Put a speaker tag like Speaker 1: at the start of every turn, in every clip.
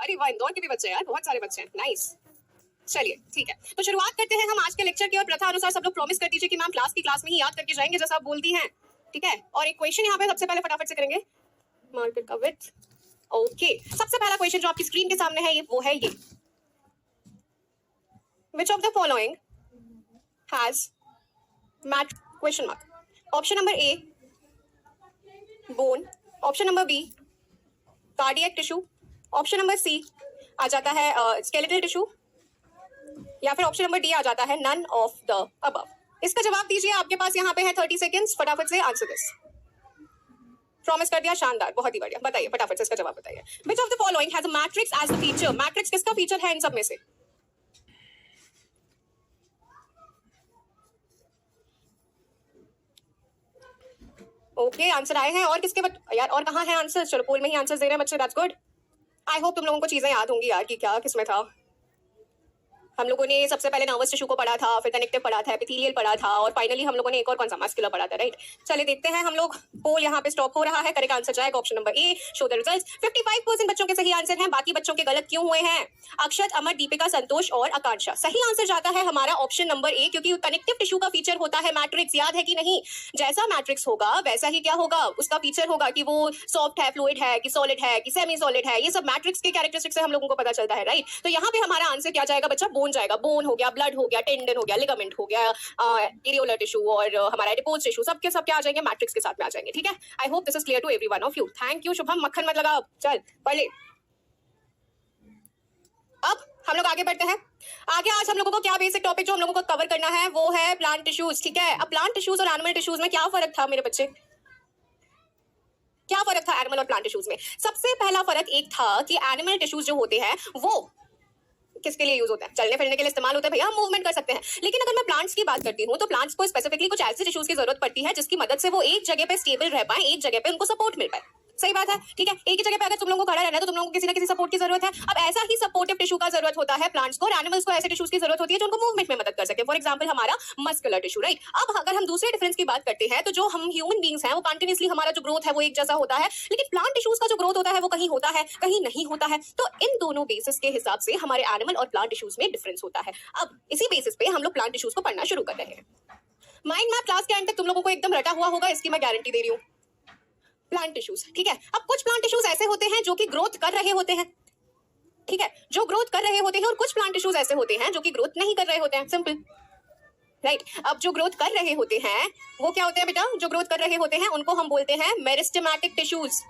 Speaker 1: अरे वाह, इंदौर के भी बच्चे हैं यार, बहुत सारे बच्चे हैं, नाइस। चलिए ठीक है, तो शुरुआत करते हैं हम आज के लेक्चर की। और प्रथा अनुसार सब लोग प्रॉमिस कर दीजिए कि मैम क्लास में ही याद करके जाएंगे जैसा आप बोलती हैं, ठीक है। और एक क्वेश्चन यहाँ पे सबसे पहले फटाफट से करेंगे, मार्केट का विड्थ। ओके, सबसे पहला क्वेश्चन जो आपकी स्क्रीन के सामने है वो है ये, which of the following has mat question mark. Option number A bone, option number B cardiac tissue, option number C आ जाता है स्केलेटल टिश्यू, या फिर ऑप्शन नंबर डी आ जाता है नन ऑफ द अबव। इसका जवाब दीजिए, आपके पास यहाँ पे है 30 सेकेंड्स, फटाफट से आंसर दिस। प्रॉमिस कर दिया, शानदार, बहुत ही बढ़िया। बताइए फटाफट से इसका जवाब बताइए। Which of the following has a matrix as the feature. Matrix किसका फीचर है इन सब में से? ओके, आंसर आए हैं। और किसके यार, और कहाँ है आंसर? चलो पोल में ही आंसर दे रहे हैं बच्चे, दैट्स गुड। आई होप तुम लोगों को चीजें याद होंगी यार कि क्या किसमें था। हम लोगों ने सबसे पहले नर्वस टिश्यू को पढ़ा था, फिर कनेक्टिव पढ़ा था, एपिथेलियल पढ़ा था, और फाइनली हम लोगों ने एक और कौन सा मस्कुलर पढ़ा था, राइट। चलिए देखते हैं हम लोग, पोल यहाँ पे स्टॉप हो रहा है। करेक्ट आंसर जाएगा option number A, show the results. 55% बच्चों के सही आंसर हैं, बाकी बच्चों के गलत क्यों हुए हैं? अक्षत, अमर, दीपिका, संतोष और आकांक्षा। सही आंसर जाता है हमारा ऑप्शन नंबर ए, क्योंकि कनेक्टिव टिश्यू का फीचर होता है मैट्रिक्स। याद है कि नहीं? जैसा मैट्रिक्स होगा वैसा ही क्या होगा, उसका फीचर होगा कि वो सॉफ्ट है, फ्लूइड है, कि सॉलिड है, कि सेमी सॉलिड है। ये सब मैट्रिक्स के कैरेक्टरिस्टिक्स से हम लोगों को पता चलता है, राइट। तो यहाँ पे हमारा आंसर क्या जाएगा बच्चा? बोन जाएगा। बोन हो गया, ब्लड हो गया, टेंडन हो गया, लिगामेंट हो गया, एरियोलर टिश्यू और हमारा एडिपोज टिश्यू, सबके सब क्या आ जाएंगे? मैट्रिक्स के साथ में आ जाएंगे, ठीक है। I hope this is clear to everyone of you. Thank you Shubham, मक्खन मत लगा, चल पढ़ ले। अब हम लोग आगे बढ़ते हैं। आगे आज हम लोगों को क्या बेसिक टॉपिक जो हम लोगों को कवर करना है वो है प्लांट टिश्यूज, ठीक है। अब प्लांट टिश्यूज और एनिमल टिश्यूज में क्या फर्क था मेरे बच्चे? क्या फर्क था एनिमल और प्लांट टिश्यूज में? सबसे पहला फर्क एक था कि एनिमल टिश्यूज जो होते हैं वो किसके लिए यूज होता है? चलने फिरने के लिए इस्तेमाल होता है भैया, हम मूवमेंट कर सकते हैं। लेकिन अगर मैं प्लांट्स की बात करती हूँ तो प्लांट्स को स्पेसिफिकली कुछ ऐसे टिश्यूज की जरूरत पड़ती है जिसकी मदद से वो एक जगह पे स्टेबल रह पाए, एक जगह पे उनको सपोर्ट मिल पाए। सही बात है, ठीक है। एक ही जगह पे अगर तुम लोगों को खड़ा रहना है तो तुम लोगों को किसी ना किसी सपोर्ट की जरूरत है। अब ऐसा ही सपोर्टिव टिश्यू का जरूरत होता है प्लांट्स को, और एनिमल्स को ऐसे टिश्यूज की जरूरत होती है जो उनको मूवमेंट में मदद कर सके। फॉर एग्जांपल हमारा मस्कुलर टिश्यू, राइट। अब अगर हम दूसरे डिफरेंस की बात करते हैं तो जो हम ह्यूमन बींग्स हैं वो कंटिन्यूअसली हमारा जो ग्रोथ है वो एक जैसा होता है, लेकिन प्लांट टिश्यूज का जो ग्रोथ होता है वो कहीं होता है, कहीं नहीं होता है। तो इन दोनों बेसिस के हिसाब से हमारे एनिमल और प्लांट टिश्यूज में डिफरेंस होता है। अब इसी बेसिस पे हम लोग प्लांट टिश्यूज को पढ़ना शुरू कर रहे हैं। माइंड मैप क्लास के एंड तक तुम लोगों को एकदम रटा हुआ होगा, इसकी मैं गारंटी दे रही हूँ। प्लांट टिश्यूज, ठीक है। अब कुछ प्लांट टिश्यूज ऐसे होते हैं जो कि ग्रोथ कर रहे होते हैं, ठीक है, जो ग्रोथ कर रहे होते हैं, और कुछ प्लांट टिश्यूज ऐसे होते हैं जो कि ग्रोथ नहीं कर रहे होते हैं। Simple, right. अब जो ग्रोथ कर रहे होते हैं वो क्या होते हैं बेटा? जो ग्रोथ कर रहे होते हैं उनको हम बोलते हैं मेरिस्टेमेटिक टिश्यूज,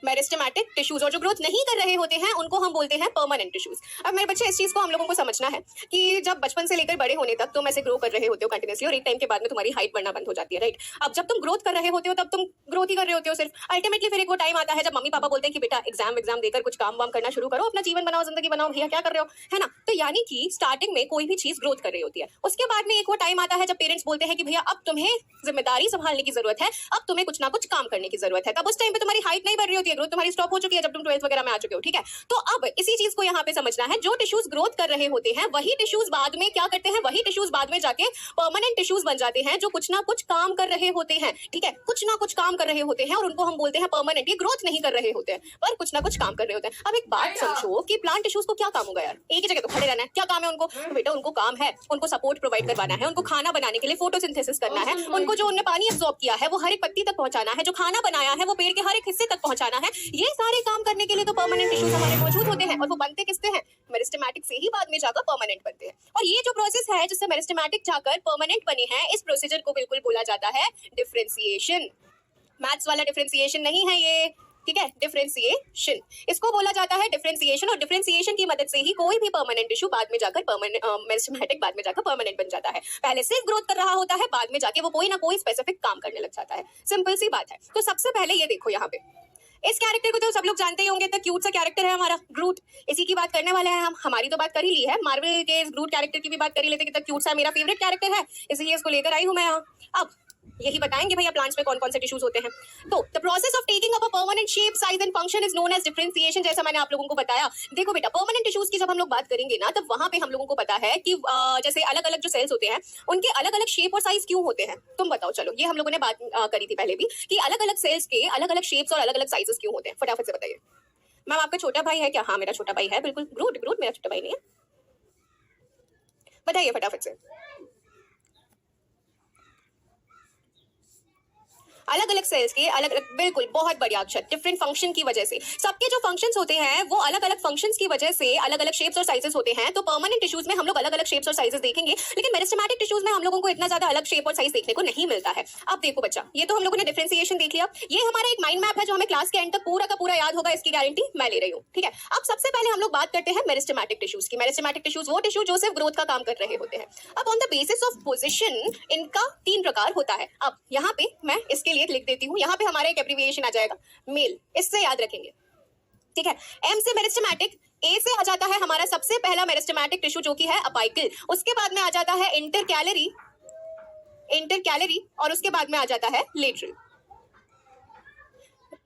Speaker 1: मेरिस्टेमेटिक टिश्यूज। और जो ग्रोथ नहीं कर रहे होते हैं उनको हम बोलते हैं परमानेंट टिश्यूज। अब मेरे बच्चे, इस चीज को हम लोगों को समझना है कि जब बचपन से लेकर बड़े होने तक तुम ऐसे ग्रो कर रहे होते हो कंटिन्यूअसली, और एक टाइम के बाद में तुम्हारी हाइट बढ़ना बंद हो जाती है, राइट। अब जब तुम ग्रोथ कर रहे होते हो तब तुम ग्रोथ ही कर रहे होते हो सिर्फ। अल्टीमेटली फिर एक वो टाइम आता है जब मम्मी पापा बोलते हैं कि बेटा एग्जाम देकर कुछ काम वाम करना शुरू करो, अपना जीवन बनाओ, जिंदगी बनाओ, भैया क्या कर रहे हो, है ना। तो यानी कि स्टार्टिंग में कोई भी चीज ग्रोथ कर रही होती है, उसके बाद में एक वो टाइम आता है जब पेरेंट्स बोलते हैं कि भैया अब तुम्हें जिम्मेदारी संभालने की जरूरत है, अब तुम्हें कुछ ना कुछ काम करने की जरूरत है। तब उस टाइम पे तुम्हारी हाइट नहीं बढ़ रही होती है, ग्रोथ तुम्हारी स्टॉप हो चुकी है जब तुम 12th वगैरह में आ चुके हो, ठीक है। तो अब इसी चीज को यहाँ पे समझना है, जो टिश्यूज ग्रोथ कर रहे होते हैं वही टिश्यूज बाद में क्या करते हैं? वही टिश्यूज बाद में जाके परमानेंट टिश्यूज बन जाते हैं, जो कुछ ना कुछ काम कर रहे होते हैं, ठीक है। कुछ ना कुछ काम कर रहे होते हैं और उनको हम बोलते हैं परमानेंट। ये ग्रोथ नहीं कर रहे होते हैं पर कुछ ना कुछ काम कर रहे होते हैं। अब एक बात समझो कि प्लांट टिश्यूज को क्या काम होगा यार? एक ही जगह तो खड़े रहना है, क्या काम है उनको? तो बेटा उनको काम है, उनको सपोर्ट प्रोवाइड करवाना है, उनको खाना बनाने के लिए फोटोसिंथेसिस करना है, उनको जो उन्होंने पानी एब्जॉर्ब किया है वो हर एक पत्ती तक पहुंचाना है, जो खाना बनाया है वो पेड़ के हर एक हिस्से तक पहुंचाना है। ये सारे काम करने के लिए तो परमानेंट टिश्यूज हमारे मौजूद होते हैं, और वो बनते किससे हैं? मेरिस्टेमेटिक से ही बाद में जाकर परमानेंट बनते हैं। और ये जो प्रोसेस है जिससे मेरिस्टेमेटिक जाकर परमानेंट बने हैं, इस प्रोसीजर को बिल्कुल बोला जाता है डिफरेंशिएशन। मैथ्स वाला डिफरेंशिएशन नहीं है ये, ठीक है, डिफरेंशिएशन इसको बोला जाता है, डिफरेंशिएशन। और डिफरेंशिएशन की मदद से ही कोई भी परमानेंट टिश्यू बाद में जाकर परमानेंट, मेरिस्टेमेटिक बाद में जाकर परमानेंट बन जाता है। पहले सिर्फ ग्रोथ कर रहा होता है, बाद में जाके वो कोई ना कोई स्पेसिफिक काम करने लग जाता है। सिंपल सी बात है। तो सबसे पहले ये देखो यहाँ पे, इस कैरेक्टर को तो सब लोग जानते ही होंगे, तो क्यूट सा कैरेक्टर है हमारा ग्रूट, इसी की बात करने वाले हैं हम। हमारी तो बात कर ही ली है, मार्वल के इस ग्रूट कैरेक्टर की भी बात कर ही लेते, कितना क्यूट सा मेरा फेवरेट कैरेक्टर है, इसलिए इसको लेकर आई हूं मैं यहाँ। अब यही बताएंगे भैया प्लांट्स में कौन कौन से टिश्यूज होते हैं। तो the process of taking up a permanent shape, size and function is known as differentiation, जैसा मैंने आप लोगों को बताया। देखो बेटा, परमानेंट टिश्यूज की जब हम लोग बात करेंगे ना, तब वहां पे हम लोगों को पता है कि जैसे अलग अलग जो सेल्स होते हैं उनके अलग अलग शेप और साइज क्यों होते हैं। तुम बताओ, चलो ये हम लोगों ने बात करी थी पहले भी कि अलग अलग सेल्स के अलग अलग शेप्स और अलग अलग साइजेस क्यों होते हैं। फटाफट से बताइए। मैम आपका छोटा भाई है क्या? हाँ मेरा छोटा भाई है, बिल्कुल। ग्रूट ग्रूट मेरा छोटा भाई नहीं है। बताइए फटाफट से। अलग अलग सेल्स के अलग अलग, बिल्कुल बहुत बढ़िया अक्षर, डिफरेंट फंक्शन की वजह से। सबके जो फंक्शंस होते हैं वो अलग अलग फंक्शंस की वजह से अलग अलग शेप्स और साइजेस होते हैं। तो परमानेंट टिश्यूज में हम लोग अलग अलग शेप्स और साइजेस देखेंगे, लेकिन मेरिस्टेमेटिक टिश्यूज में हम लोगों को इतना ज्यादा अलग शेप और साइज देखने को नहीं मिलता है। अब देखो बच्चा, ये तो हम लोगों ने डिफरेंशिएशन देख लिया। ये हमारा एक माइंड मैप है जो हमें क्लास के एंड तक पूरा का पूरा याद होगा, इसकी गारंटी मैं ले रही हूँ। ठीक है, अब सबसे पहले हम लोग बात करते हैं मेरिस्टेमेटिक टिश्यूज की। मेरिस्टेमेटिक टिश्यूज वो टिश्यू जो सिर्फ ग्रोथ का काम कर रहे होते हैं। अब on the basis of position इनका 3 प्रकार होता है। अब यहाँ पे मैं इसके लिए लिख देती हूँ, यहाँ पे हमारा एक एब्रिविएशन आ जाएगा मेल, इससे याद रखेंगे। ठीक है, एम से मेरिस्टेमेटिक, ए से आ जाता है हमारा सबसे पहला मेरिस्टेमेटिक टिश्यू जो कि है अपाइकल। उसके बाद में आ जाता है इंटरकैलरी, और उसके बाद में आ जाता है लेटरल।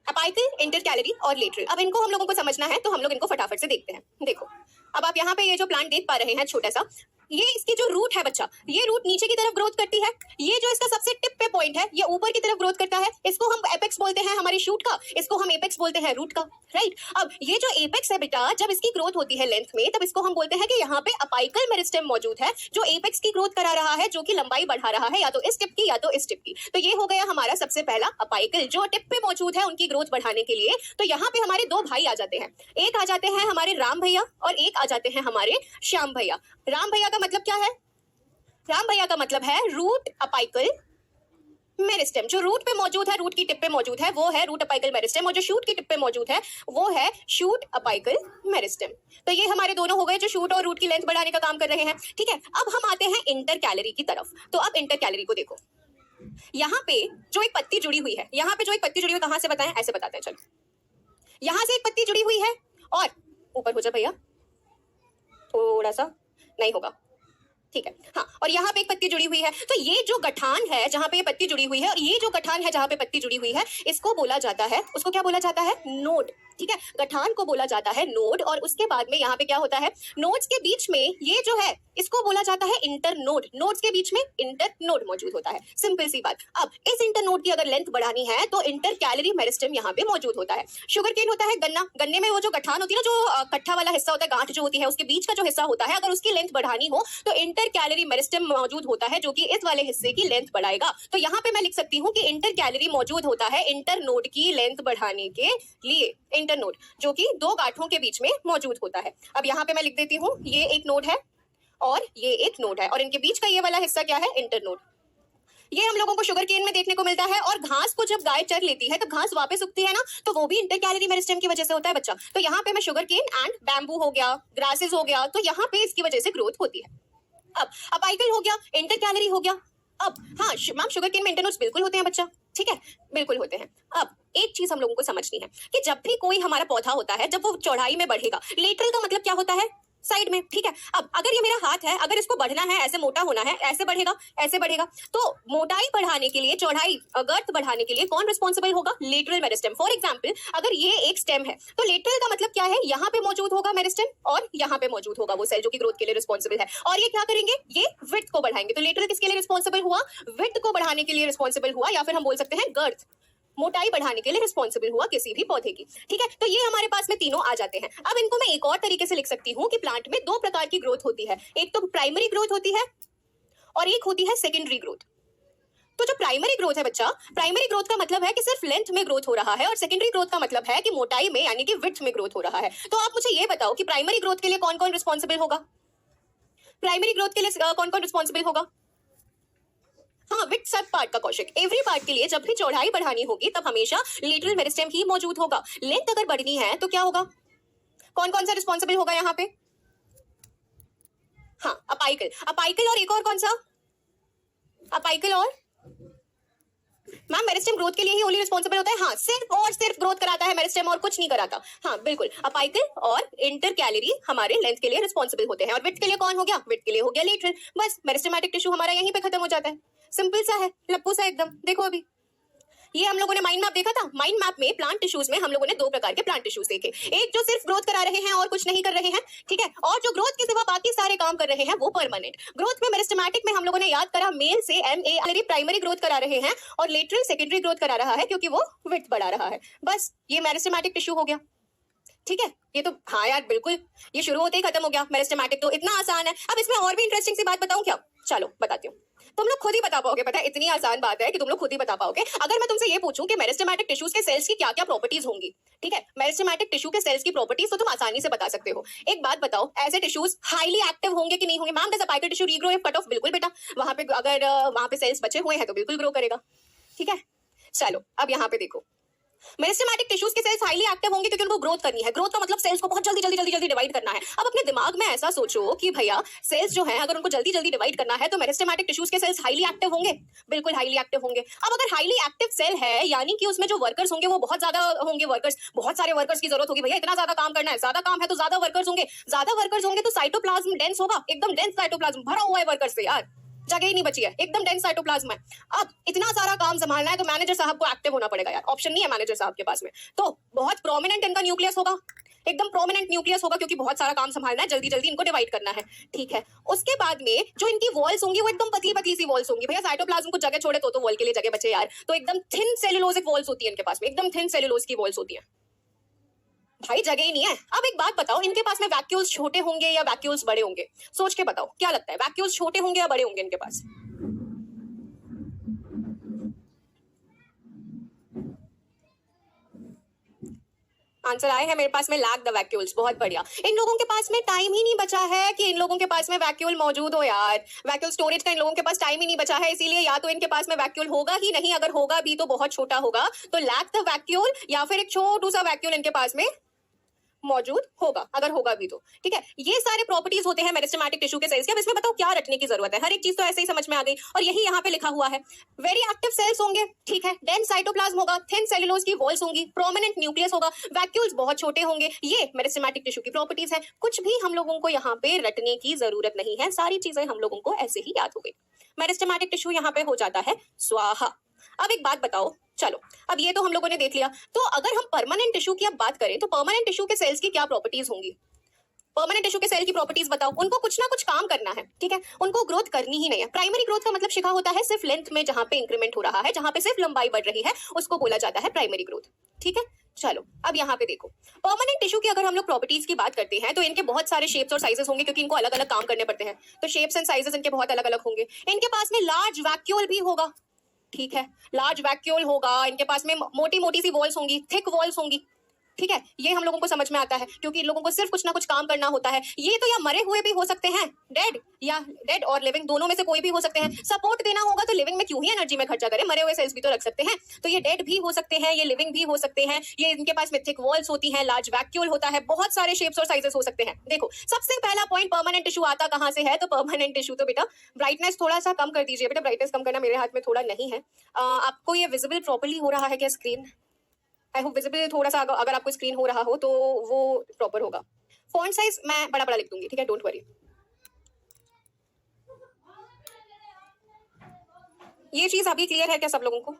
Speaker 1: अपाइकल, इंटरकैलरी और लेटरल। अब इनको हम लोगों को समझना है तो हम लोग इनको फटाफट से देखते हैं। देखो, अब आप यहाँ पे ये जो प्लांट देख पा रहे हैं छोटा सा, ये इसकी जो रूट है बच्चा, ये रूट नीचे की तरफ ग्रोथ करती है। ये जो इसका सबसे टिप पे पॉइंट है, ये ऊपर की तरफ ग्रोथ करता है। इसको हम एपेक्स बोलते हैं हमारी शूट का, इसको हम एपेक्स बोलते हैं रूट का, राइट। अब ये जो एपेक्स है बेटा, जब इसकी ग्रोथ होती है लेंथ में, तब इसको हम बोलते हैं कि यहाँ पे अपाइकल मेरिस्टेम मौजूद है जो एपेक्स की ग्रोथ करा रहा है, जो कि लंबाई बढ़ा रहा है, या तो इस टिप की या तो इस टिप की। तो ये हो गया हमारा सबसे पहला अपाइकल जो टिप पे मौजूद है उनकी ग्रोथ बढ़ाने के लिए। तो यहाँ पे हमारे 2 भाई आ जाते हैं, एक आ जाते हैं हमारे राम भैया और एक आ जाते हैं हमारे श्याम भैया। राम भैया का मतलब क्या है? राम भैया का मतलब है रूट अपाइकल मेरिस्टेम। जो रूट पे मौजूद है, रूट की टिप पे मौजूद है, वो है रूट अपाइकल मेरिस्टेम, और जो शूट की टिप पे मौजूद है वो है शूट अपाइकल मेरिस्टेम। तो ये हमारे दोनों हो गए जो शूट और रूट की लेंथ बढ़ाने का काम कर रहे हैं। ठीक है, अब हम आते हैं इंटरकैलरी की तरफ। तो अब इंटरकैलरी को देखो, यहाँ पे जो एक पत्ती जुड़ी हुई है, यहाँ पे जो एक पत्ती जुड़ी हुई, कहां से बताएं? ऐसे बताते हैं, चलो। यहां से एक पत्ती जुड़ी हुई है, और ऊपर हो जा भैया, थोड़ा सा नहीं होगा, ठीक है, हाँ। और यहाँ पे एक पत्ती जुड़ी हुई है। तो ये जो गठान है जहां पे ये पत्ती जुड़ी हुई है, और ये जो गठान है जहां पे पत्ती जुड़ी हुई है, इसको बोला जाता है, उसको क्या बोला जाता है? नोड। ठीक है, गठान को बोला जाता है नोड। और उसके बाद में यहाँ पे क्या होता है? नोड्स के बीच में ये जो है इसको बोला जाता है इंटर नोड। नोड्स के बीच में इंटर नोड मौजूद होता है, सिंपल सी बात। अब इस इंटर नोड की अगर लेंथ बढ़ानी है तो इंटर कैलरी मेरिस्टेम यहाँ पे मौजूद होता है। शुगर केन होता है गन्ना, गन्ने में वो जो गठान होती है ना, जो कट्ठा वाला हिस्सा होता है, गांठ जो होती है, उसके बीच का जो हिस्सा होता है, अगर उसकी लेंथ बढ़ानी हो तो इंटर कैलरी मेरिस्टेम मौजूद होता है, जो कि इस वाले हिस्से की लेंथ बढ़ाएगा। तो यहाँ पे मैं लिख सकती हूँ कि इंटर कैलरी मौजूद होता है इंटर नोड की लेंथ बढ़ाने के लिए। इंटर नोड जो कि 2 गांठों के बीच में मौजूद होता है। अब यहाँ पे मैं लिख देती हूँ, ये एक नोड है और ये एक नोड है, और इनके बीच का ये वाला हिस्सा क्या है? Inter node. ये हम लोगों को शुगर केन में देखने को मिलता है। और घास को जब गाय चर लेती है तब घास वापस उगती है ना, तो वो भी इंटर कैलरी मेरिस्टेम की वजह से होता है बच्चा। तो यहाँ पे मैं शुगर केन एंड बैम्बू हो गया, ग्रासेस हो गया, तो यहाँ पे इसकी वजह से ग्रोथ होती है। अब अपाइकल हो गया, इंटर कैलरी हो गया। अब हाँ मैम, शुगर केन में इंटरनोड्स बिल्कुल होते हैं बच्चा, ठीक है, बिल्कुल होते हैं। अब एक चीज हम लोगों को समझनी है कि जब भी कोई हमारा पौधा होता है, जब वो चौड़ाई में बढ़ेगा, लेटरल का मतलब क्या होता है? साइड में, ठीक है। अब अगर ये मेरा हाथ है, अगर इसको बढ़ना है, ऐसे मोटा होना है, ऐसे बढ़ेगा, ऐसे बढ़ेगा, तो मोटाई बढ़ाने के लिए, चौड़ाई गर्थ बढ़ाने के लिए कौन रिस्पॉन्सिबल होगा? Lateral meristem. फॉर एग्जाम्पल, अगर ये एक स्टेम है तो लेटरल का मतलब क्या है? यहाँ पे मौजूद होगा मेरिस्टेम और यहाँ पे मौजूद होगा वो सेल जो कि ग्रोथ के लिए रिस्पॉन्सिबल है। और ये क्या करेंगे? ये विड्थ को बढ़ाएंगे। तो लेटरल किसके लिए रिस्पॉन्सिबल हुआ? विड्थ को बढ़ाने के लिए रिस्पॉन्सिबल हुआ, या फिर हम बोल सकते हैं गर्थ, मोटाई बढ़ाने के लिए रिस्पॉन्सिबल हुआ किसी भी पौधे की। ठीक है, तो ये हमारे पास में तीनों आ जाते हैं। अब इनको मैं एक और तरीके से लिख सकती हूँ कि प्लांट में 2 प्रकार की ग्रोथ होती है, एक तो प्राइमरी ग्रोथ होती है और एक होती है सेकेंडरी ग्रोथ। तो जो प्राइमरी ग्रोथ है बच्चा, प्राइमरी ग्रोथ का मतलब है कि सिर्फ लेंथ में ग्रोथ हो रहा है, और सेकेंडरी ग्रोथ का मतलब है कि मोटाई में यानी कि विड्थ में ग्रोथ हो रहा है। तो आप मुझे ये बताओ कि प्राइमरी ग्रोथ के लिए कौन कौन रिस्पॉन्सिबल होगा? प्राइमरी ग्रोथ के लिए कौन कौन रिस्पॉन्सिबल होगा? हाँ, विथ सब पार्ट का कौशिक। एवरी पार्ट के लिए जब भी चौड़ाई बढ़ानी होगी तब हमेशा लेटरल मेरिस्टेम ही मौजूद होगा। लेंथ अगर बढ़नी है तो क्या होगा? कौन कौन सा रिस्पॉन्सिबल होगा यहाँ पे? हाँ, अपाइकल। अपाइकल और एक और कौन सा? अपाइकल और मैम मेरिस्टेम ग्रोथ के लिए ही ओनली रिस्पॉन्सिबल होता है। हाँ, सिर्फ और सिर्फ ग्रोथ कराता है मेरिस्टेम, और कुछ नहीं कराता। हाँ बिल्कुल, अपाइकल और इंटर कैलरी हमारे लेंथ के लिए रिस्पॉन्सिबल होते हैं। और विड्थ के लिए कौन हो गया? विड्थ के लिए हो गया लेटरल। बस मेरिस्टेमेटिक टिश्यू हमारा यहीं पे खत्म हो जाता है। सिंपल सा है, लप्पू सा एकदम। देखो अभी ये हम लोगों ने माइंड मैप देखा था। माइंड मैप में प्लांट टिश्यूज में हम लोगों ने 2 प्रकार के प्लांट टिश्यूज देखे, एक जो सिर्फ ग्रोथ करा रहे हैं और कुछ नहीं कर रहे हैं, ठीक है, और जो ग्रोथ के सिवा बाकी सारे काम कर रहे हैं वो परमानेंट। ग्रोथ में मेरिस्टेमेटिक में हम लोगों ने याद करा, मेल से MA प्राइमरी ग्रोथ करा रहे हैं और लेटरल सेकेंडरी ग्रोथ करा रहा है क्योंकि वो विड्थ बढ़ा रहा है। बस ये मेरिस्टेमेटिक टिश्यू हो गया। ठीक है, ये तो हाँ यार बिल्कुल, ये शुरू होते ही खत्म हो गया। मेरिस्टेमेटिक तो इतना आसान है। अब इसमें और भी इंटरेस्टिंग सी बात बताऊं क्या? चलो बताती हूँ, तुम लोग खुद ही बता पाओगे। पता है इतनी आसान बात है कि तुम लोग खुद ही बता पाओगे। अगर मैं तुमसे ये पूछूं कि मेरिस्टेमेटिक टिश्यूज के सेल्स की क्या क्या प्रॉपर्टीज होंगी, ठीक है, मेरिस्टेमेटिक टिश्यू के सेल्स की प्रॉपर्टीज तो तुम आसानी से बता सकते हो। एक बात बताओ, ऐसे टिश्यूज हाईली एक्टिव होंगे कि नहीं होंगे? Ma'am, does apical tissue regrow if cut off? बिल्कुल बेटा, वहां पे अगर वहां पे सेल्स बचे हुए हैं तो बिल्कुल ग्रो करेगा। ठीक है, चलो अब यहाँ पे देखो, मेरिस्टेमेटिक टिश्यूज के सेल्स हाईली एक्टिव होंगे क्योंकि उनको ग्रोथ करनी है। ग्रोथ का मतलब सेल्स को बहुत जल्दी जल्दी जल्दी जल्दी डिवाइड करना है। अब अपने दिमाग में ऐसा सोचो कि भैया सेल्स जो है अगर उनको जल्दी जल्दी डिवाइड करना है तो मेरिस्टेमेटिक टिश्यूज के सेल्स हाईली एक्टिव होंगे, बिल्कुल हाईली एक्टिव होंगे। अब अगर हाईली एक्टिव सेल है यानी कि उसमें जो वर्कर्स होंगे वो बहुत ज्यादा होंगे, वर्कर्स, बहुत सारे वर्कर्स की जरूरत होगी। भैया इतना ज्यादा काम करना है, ज्यादा काम है तो ज्यादा वर्कर्स होंगे, ज्यादा वर्कर्स होंगे तो साइटोप्लाज्म डेंस होगा, एकदम डेंस साइटोप्लाज्म भरा हुआ है वर्कर्स से, यार जगह ही नहीं बची है, एकदम डेंस साइटोप्लाज्म है। अब इतना सारा काम संभालना है तो मैनेजर साहब को एक्टिव होना पड़ेगा यार, ऑप्शन नहीं है मैनेजर साहब के पास में। तो बहुत प्रोमिनेंट इनका न्यूक्लियस होगा, एकदम प्रोमिनेंट न्यूक्लियस होगा क्योंकि बहुत सारा काम संभालना है, जल्दी जल्दी इनको डिवाइड करना है। ठीक है, उसके बाद में जो इनकी वॉल्स होंगी वो एकदम पतली पतली सी वॉल्स होंगी। भैया साइटोप्लाज्म को जगह छोड़े तो वॉल के लिए जगह बचे यार, तो एकदम थिन सेलुलोजिक वॉल्स होती है इनके पास में, एकदम थिन सेलुलोज की वॉल्स होती है। भाई जगह ही नहीं है। अब एक बात बताओ, इनके पास में वैक्यूल्स छोटे होंगे या वैक्यूल्स बड़े होंगे? सोच के बताओ क्या लगता है, वैक्यूल्स छोटे होंगे या बड़े होंगे इनके पास? आंसर आए हैं मेरे पास में, लैक द वैक्यूल्स। बहुत बढ़िया, इन लोगों के पास में टाइम ही नहीं बचा है कि इन लोगों के पास में वैक्यूल मौजूद हो यार। वैक्यूल स्टोरेज का इन लोगों के पास टाइम ही नहीं बचा है, इसीलिए या तो इनके पास में वैक्यूल होगा ही नहीं, अगर होगा भी तो बहुत छोटा होगा, तो लैक द वैक्यूल, या फिर एक छोटू सा वैक्यूल इनके पास में मौजूद होगा, अगर होगा भी तो। ठीक है, ये सारे प्रॉपर्टीज होते हैं मेरिस्टेमेटिक टिश्यू के सेल्स के। अब इसमें बताओ क्या रटने की जरूरत है, हर एक चीज तो ऐसे ही समझ में आ गई। और यही यहाँ पे लिखा हुआ है, वेरी एक्टिव सेल्स होंगे, ठीक है, डेंस साइटोप्लाज्म होगा, थिन सेलुलोज की वॉल्स होंगी, प्रोमिनेंट न्यूक्लियस होगा, वैक्यूल्स बहुत छोटे होंगे। ये मेरिस्टेमेटिक टिश्यू की प्रॉपर्टीज है। कुछ भी हम लोगों को यहाँ पे रटने की जरूरत नहीं है, सारी चीजें हम लोगों को ऐसे ही याद हो गई। मेरिस्टेमेटिक टिश्यू यहाँ पे हो जाता है स्वाहा। अब एक बात बताओ, चलो अब ये तो हम लोगों ने देख लिया, तो अगर हम परमानेंट टिश्यू की अब बात करें तो परमानेंट टिश्यू के सेल्स की क्या प्रॉपर्टीज होंगी? परमानेंट टिश्यू के सेल की प्रॉपर्टीज बताओ। उनको कुछ ना कुछ काम करना है, ठीक है, उनको ग्रोथ करनी ही नहीं है। प्राइमरी ग्रोथ का मतलब शिखा होता है सिर्फ लेंथ में, जहां पे इंक्रीमेंट हो रहा है, जहां पे सिर्फ लंबाई बढ़ रही है, उसको बोला जाता है प्राइमरी ग्रोथ। ठीक है, चलो अब यहाँ पे देखो, परमानेंट टिश्यू की अगर हम लोग प्रॉपर्टीज की बात करते हैं तो इनके बहुत सारे शेप्स और साइजेस होंगे क्योंकि इनको अलग अलग काम करने पड़ते हैं, तो शेप्स एंड साइजेस इनके बहुत अलग अलग होंगे। इनके पास में लार्ज वैक्यूल भी होगा, ठीक है, लार्ज वैक्यूल होगा, इनके पास में मोटी मोटी सी वॉल्स होंगी, थिक वॉल्स होंगी। ठीक है, ये हम लोगों को समझ में आता है क्योंकि इन लोगों को सिर्फ कुछ ना कुछ काम करना होता है। ये तो या मरे हुए भी हो सकते हैं, डेड, या डेड और लिविंग दोनों में से कोई भी हो सकते हैं। सपोर्ट देना होगा तो लिविंग में क्यों ही एनर्जी में खर्चा करें, मरे हुए सेल्स भी तो रख सकते हैं। तो ये डेड भी हो सकते हैं, ये लिविंग भी हो सकते हैं। ये इनके पास में थिक वॉल्स होती हैं, लार्ज वैक्यूल होता है, बहुत सारे शेप्स और साइजेस हो सकते हैं। देखो सबसे पहला पॉइंट, परमानेंट टिश्यू आता कहां से है? तो परमानेंट टिश्यू तो बेटा, ब्राइटनेस थोड़ा सा कम कर दीजिए बेटा, ब्राइटनेस कम करना मेरे हाथ में थोड़ा नहीं है। आपको ये विजिबल प्रॉपर्ली हो रहा है क्या स्क्रीन? आई होप विजिबल थोड़ा सा, अगर आपको स्क्रीन हो रहा हो तो वो प्रॉपर होगा। फॉन्ट साइज मैं बड़ा बड़ा लिख दूंगी, ठीक है, डोंट वरी। ये चीज अभी क्लियर है क्या सब लोगों को?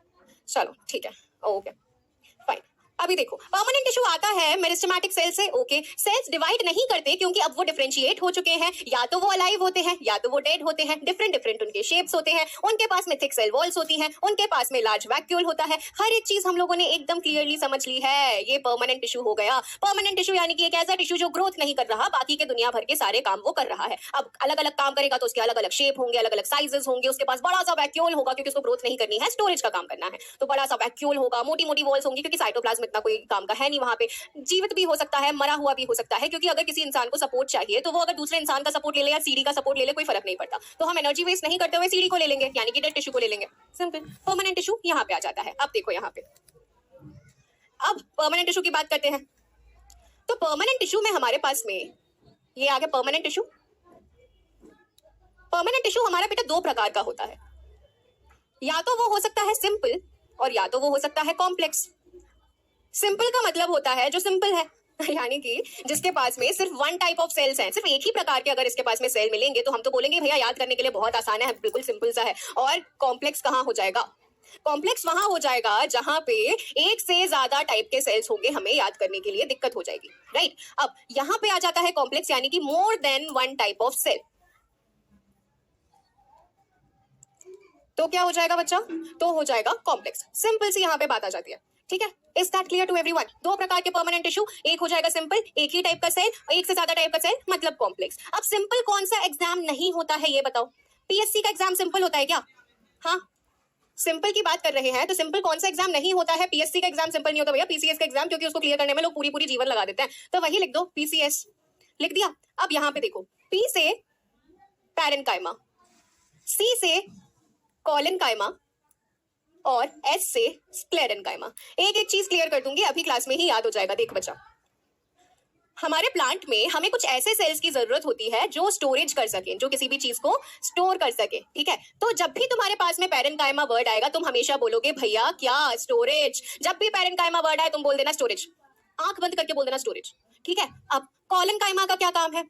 Speaker 1: चलो ठीक है, ओके फाइन। अभी देखो, परमानेंट टिश्यू आता है मेरिस्टेमेटिक सेल से, ओके। सेल्स डिवाइड नहीं करते क्योंकि अब वो डिफरेंशिएट हो चुके हैं, या तो वो अलाइव होते हैं या तो वो डेड होते हैं। डिफरेंट डिफरेंट उनके शेप्स होते हैं, उनके पास में थिक सेल वॉल्स होती हैं, उनके पास में लार्ज वैक्यूल होता है। हर एक चीज हम लोगों ने एकदम क्लियरली समझ ली है। ये परमानेंट टिश्यू हो गया। परमानेंट टिश्यू यानी कि एक ऐसा टिश्यू जो ग्रोथ नहीं कर रहा, बाकी के दुनिया भर के सारे काम वो कर रहा है। अब अलग अलग काम करेगा तो उसके अलग अलग शेप होंगे, अलग अलग साइजेस होंगे, उसके पास बड़ा सा वैक्यूल होगा क्योंकि उसको ग्रोथ नहीं करनी है, स्टोरेज का काम करना है, तो बड़ा सा वैक्यूल होगा, मोटी मोटी वॉल्स होंगी क्योंकि साइटोप्लाज्म इतना कोई काम का है नहीं वहां पे। जीवित भी हो सकता है, मरा हुआ भी हो सकता है, क्योंकि अगर किसी इंसान को सपोर्ट चाहिए तो वो अगर दूसरे इंसान का सपोर्ट ले ले या सीडी का सपोर्ट ले ले, कोई फर्क नहीं पड़ता, तो हम एनर्जी वेस्ट नहीं करते हुए सीडी को ले लेंगे, यानी कि डेड टिश्यू को ले लेंगे, सिंपल। परमानेंट टिश्यू यहाँ पे आ जाता है। अब देखो यहाँ पे, अब परमानेंट टिश्यू की बात करते हैं। तो परमानेंट टिश्यू में हमारे पास में ये आ गया परमानेंट टिश्यू। परमानेंट टिश्यू हमारा बेटा दो प्रकार का होता है, या तो वो हो सकता है सिंपल और या तो वो हो सकता है कॉम्प्लेक्स। सिंपल का मतलब होता है जो सिंपल है, यानी कि जिसके पास में सिर्फ वन टाइप ऑफ सेल्स हैं, सिर्फ एक ही प्रकार के अगर इसके पास में सेल मिलेंगे तो हम तो बोलेंगे भैया याद करने के लिए बहुत आसान है, बिल्कुल सिंपल सा है। और कॉम्प्लेक्स कहाँ हो जाएगा? कॉम्प्लेक्स वहां हो जाएगा जहां पे एक से ज्यादा टाइप के सेल्स होंगे, हमें याद करने के लिए दिक्कत हो जाएगी, राइट। अब यहां पे आ जाता है कॉम्प्लेक्स, यानी कि more than one type of cell. तो क्या हो जाएगा बच्चा? तो हो जाएगा कॉम्प्लेक्स। सिंपल सी यहाँ पे बात आ जाती है। ठीक है, is that clear to everyone? दो प्रकार के परमानेंट टिश्यू, एक हो जाएगा सिंपल, एक ही टाइप का सेल, एक से ज्यादा टाइप का सेल मतलब कॉम्प्लेक्स। अब सिंपल कौन सा एग्जाम नहीं होता है ये बताओ? पीएससी का एग्जाम सिंपल होता है क्या? हाँ, सिंपल की बात कर रहे हैं तो सिंपल कौन सा एग्जाम नहीं होता है? पीएससी का एग्जाम सिंपल नहीं होता भैया, पीसीएस का एग्जाम, क्योंकि उसको क्लियर करने में लोग पूरी पूरी जीवन लगा देते हैं। तो वही लिख दो, पीसीएस लिख दिया। अब यहां पे देखो, पी से पैरेन्काइमा, सी से कॉलेनकाइमा और एस से स्क्लेरेन्काइमा। एक एक चीज क्लियर कर दूंगी, अभी क्लास में ही याद हो जाएगा। देख बच्चा, हमारे प्लांट में हमें कुछ ऐसे सेल्स की जरूरत होती है जो स्टोरेज कर सके, जो किसी भी चीज को स्टोर कर सके। ठीक है, तो जब भी तुम्हारे पास में पैरेन्काइमा वर्ड आएगा तुम हमेशा बोलोगे भैया क्या स्टोरेज। जब भी पैरेन्काइमा वर्ड आए तुम बोल देना स्टोरेज, आंख बंद करके बोल देना स्टोरेज। ठीक है, अब कॉलेनकाइमा का क्या काम है?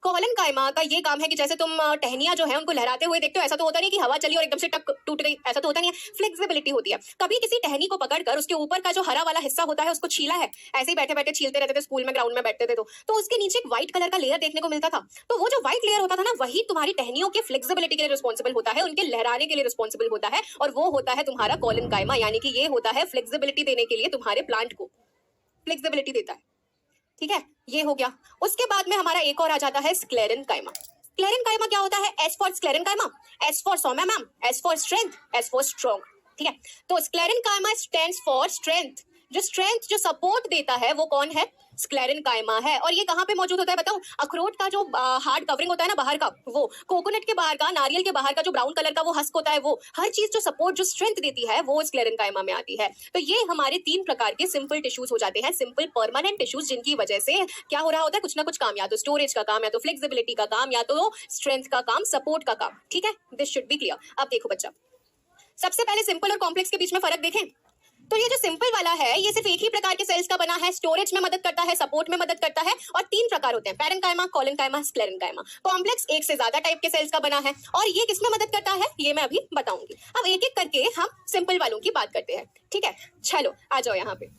Speaker 1: कॉलेनकाइमा का ये काम है कि जैसे तुम टहनियां जो है उनको लहराते हुए देखते हो, ऐसा तो होता नहीं कि हवा चली और एकदम से टक टूट गई, ऐसा तो होता नहीं है। फ्लेक्सिबिलिटी होती है। कभी किसी टहनी को पकड़कर उसके ऊपर का जो हरा वाला हिस्सा होता है उसको छीला है? ऐसे ही बैठे बैठे छीलते रहते थे, स्कूल में ग्राउंड में बैठते थे तो उसके नीचे एक व्हाइट कलर का लेयर देखने को मिलता था। तो वो जो व्हाइट लेयर होता था ना, वही तुम्हारी टहनियों के फ्लेक्सिबिलिटी के लिए रिस्पॉन्सिबल होता है, उनके लहराने के लिए रिस्पॉन्सिबल होता है, और वो होता है तुम्हारा कॉलेनकाइमा। यानी कि ये होता है फ्लेक्सिबिलिटी देने के लिए, तुम्हारे प्लांट को फ्लेक्सिबिलिटी देता है। ठीक है, ये हो गया। उसके बाद में हमारा एक और आ जाता है स्क्लेरेन्काइमा। स्क्लेरेन्काइमा क्या होता है? S for sclerenchyma, S for Saumya ma'am, S for strength, S for strong. ठीक है, तो स्क्लेरेन्काइमा स्टैंड्स फॉर स्ट्रेंथ। जो स्ट्रेंथ, जो सपोर्ट देता है वो कौन है? स्क्लेरेन्काइमा है। और ये कहाँ पे मौजूद होता है बताओ? अखरोट का जो हार्ड कवरिंग होता है ना बाहर का, वो कोकोनट के बाहर का, नारियल के बाहर का जो ब्राउन कलर का वो हस्क होता है, वो हर चीज जो सपोर्ट, जो स्ट्रेंथ देती है वो स्क्लेरेन्काइमा में आती है। तो ये हमारे तीन प्रकार के सिंपल टिश्यूज हो जाते हैं, सिंपल परमानेंट टिश्यूज, जिनकी वजह से क्या हो रहा होता है? कुछ ना कुछ काम, या तो स्टोरेज का काम, या तो फ्लेक्सिबिलिटी का काम, या तो स्ट्रेंथ का काम, सपोर्ट का काम। ठीक है, दिस शुड बी क्लियर। अब देखो बच्चा, सबसे पहले सिंपल और कॉम्प्लेक्स के बीच में फर्क देखें तो ये जो सिंपल वाला है ये सिर्फ एक ही प्रकार के सेल्स का बना है, स्टोरेज में मदद करता है, सपोर्ट में मदद करता है, और तीन प्रकार होते हैं, पैरेन्काइमा, कॉलेनकाइमा, स्क्लेरेन्काइमा। कॉम्प्लेक्स एक से ज्यादा टाइप के सेल्स का बना है, और ये किसमें मदद करता है ये मैं अभी बताऊंगी। अब एक एक करके हम सिंपल वालों की बात करते हैं। ठीक है, चलो आ जाओ यहाँ पे।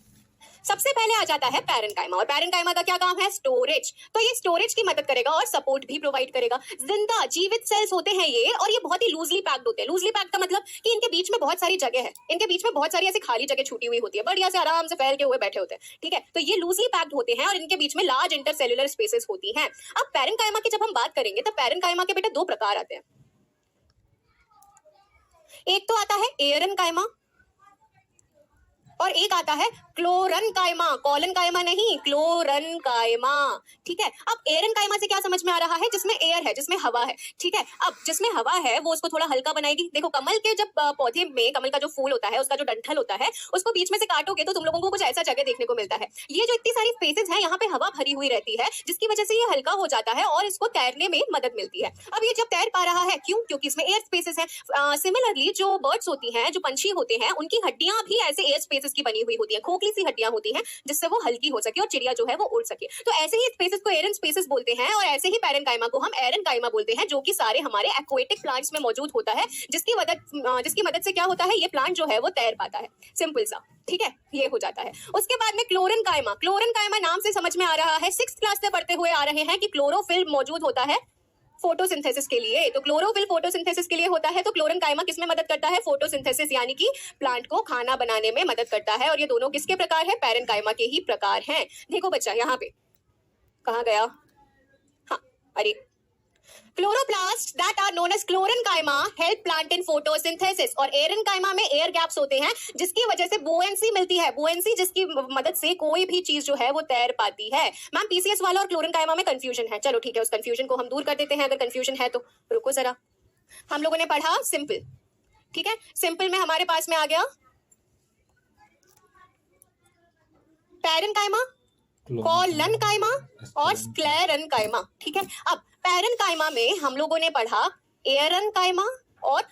Speaker 1: सबसे पहले आ जाता है पैरेन्काइमा, और पैरेन्काइमा का क्या काम है? स्टोरेज। तो ये स्टोरेज की मदद करेगा और सपोर्ट भी प्रोवाइड करेगा। जिंदा जीवित सेल्स होते हैं ये, और ये बहुत ही लूजली पैक्ड होते हैं। लूजली पैक्ड का मतलब कि इनके बीच में बहुत सारी जगह है, इनके बीच में बहुत सारी ऐसी खाली जगह छूटी हुई होती है, बढ़िया से आराम से फैल के हुए बैठे होते हैं। ठीक है, तो ये लूजली पैक्ड होते हैं और इनके बीच में लार्ज इंटरसेल्युलर स्पेसेस होती हैं। अब पैरेन्काइमा की जब हम बात करेंगे तो पैरेन्काइमा के बेटा दो प्रकार आते हैं। एक तो आता है एरेन्काइमा और एक आता है क्लोरेन्काइमा। कॉलेनकाइमा नहीं, क्लोरेन्काइमा। ठीक है, अब एरेन्काइमा से क्या समझ में आ रहा है? जिसमें एयर है, जिसमें हवा है। ठीक है, अब जिसमें हवा है वो उसको थोड़ा हल्का बनाएगी। देखो कमल के जब पौधे में कमल का जो फूल होता है, उसका जो डंठल होता है, उसको बीच में से काटोगे तो तुम लोगों को कुछ ऐसा जगह देखने को मिलता है। ये जो इतनी सारी स्पेसेस हैं, यहाँ पे हवा भरी हुई रहती है, जिसकी वजह से ये हल्का हो जाता है और इसको तैरने में मदद मिलती है। अब ये जब तैर पा रहा है, क्यों? क्योंकि इसमें एयर स्पेसेस है। सिमिलरली जो बर्ड्स होती हैं, जो पंछी होते हैं, उनकी हड्डियां भी ऐसे एयर स्पेसेस की बनी हुई होती है, खोखली सी हड्डियां होती हैं जिससे वो हल्की हो सके और चिड़िया जो है वो उड़ सके। तो ऐसे ही स्पेसेस को एरन स्पेसेस बोलते हैं, और ऐसे ही पैरेन्काइमा को हम एरेन्काइमा बोलते हैं, जो कि सारे हमारे एक्वेटिक प्लांट्स में मौजूद होता है, जिसकी मदद से क्या होता है? ये प्लांट जो है वो तैर पाता है। सिंपल सा। ठीक है, ये हो जाता है। उसके बाद में क्लोरेन्काइमा। क्लोरेन्काइमा नाम से समझ में आ रहा है, 6th क्लास से पढ़ते हुए आ रहे हैं कि क्लोरोफिल मौजूद होता है फोटोसिंथेसिस के लिए। तो क्लोरोफिल फोटोसिंथेसिस के लिए होता है। तो क्लोरेन्काइमा किसमें मदद करता है? फोटोसिंथेसिस, यानी कि प्लांट को खाना बनाने में मदद करता है। और ये दोनों किसके प्रकार है? पैरेन्काइमा के ही प्रकार हैं। देखो बच्चा, यहाँ पे कहाँ गया? हाँ, अरे chloroplast that are known as chlorenchyma help plant in photosynthesis, और एरेन्काइमा में एयर गैप्स होते हैं जिसकी वजह से बुओयंसी मिलती है, बुओयंसी जिसकी मदद से कोई भी चीज जो है वो तैर पाती है। मैम पीसीएस वाला और क्लोरेन्काइमा में कंफ्यूजन है, चलो ठीक है, उस कंफ्यूजन को हम दूर कर देते हैं अगर कंफ्यूजन है तो। रुको जरा, हम लोगों ने पढ़ा सिंपल। ठीक है, सिंपल में हमारे पास में आ गया पैरेन्काइमा, कॉलेनकाइमा और स्क्लेरेन्काइमा। ठीक है, अब पैरेन्काइमा में हम लोगों ने पढ़ा एरेन्काइमा और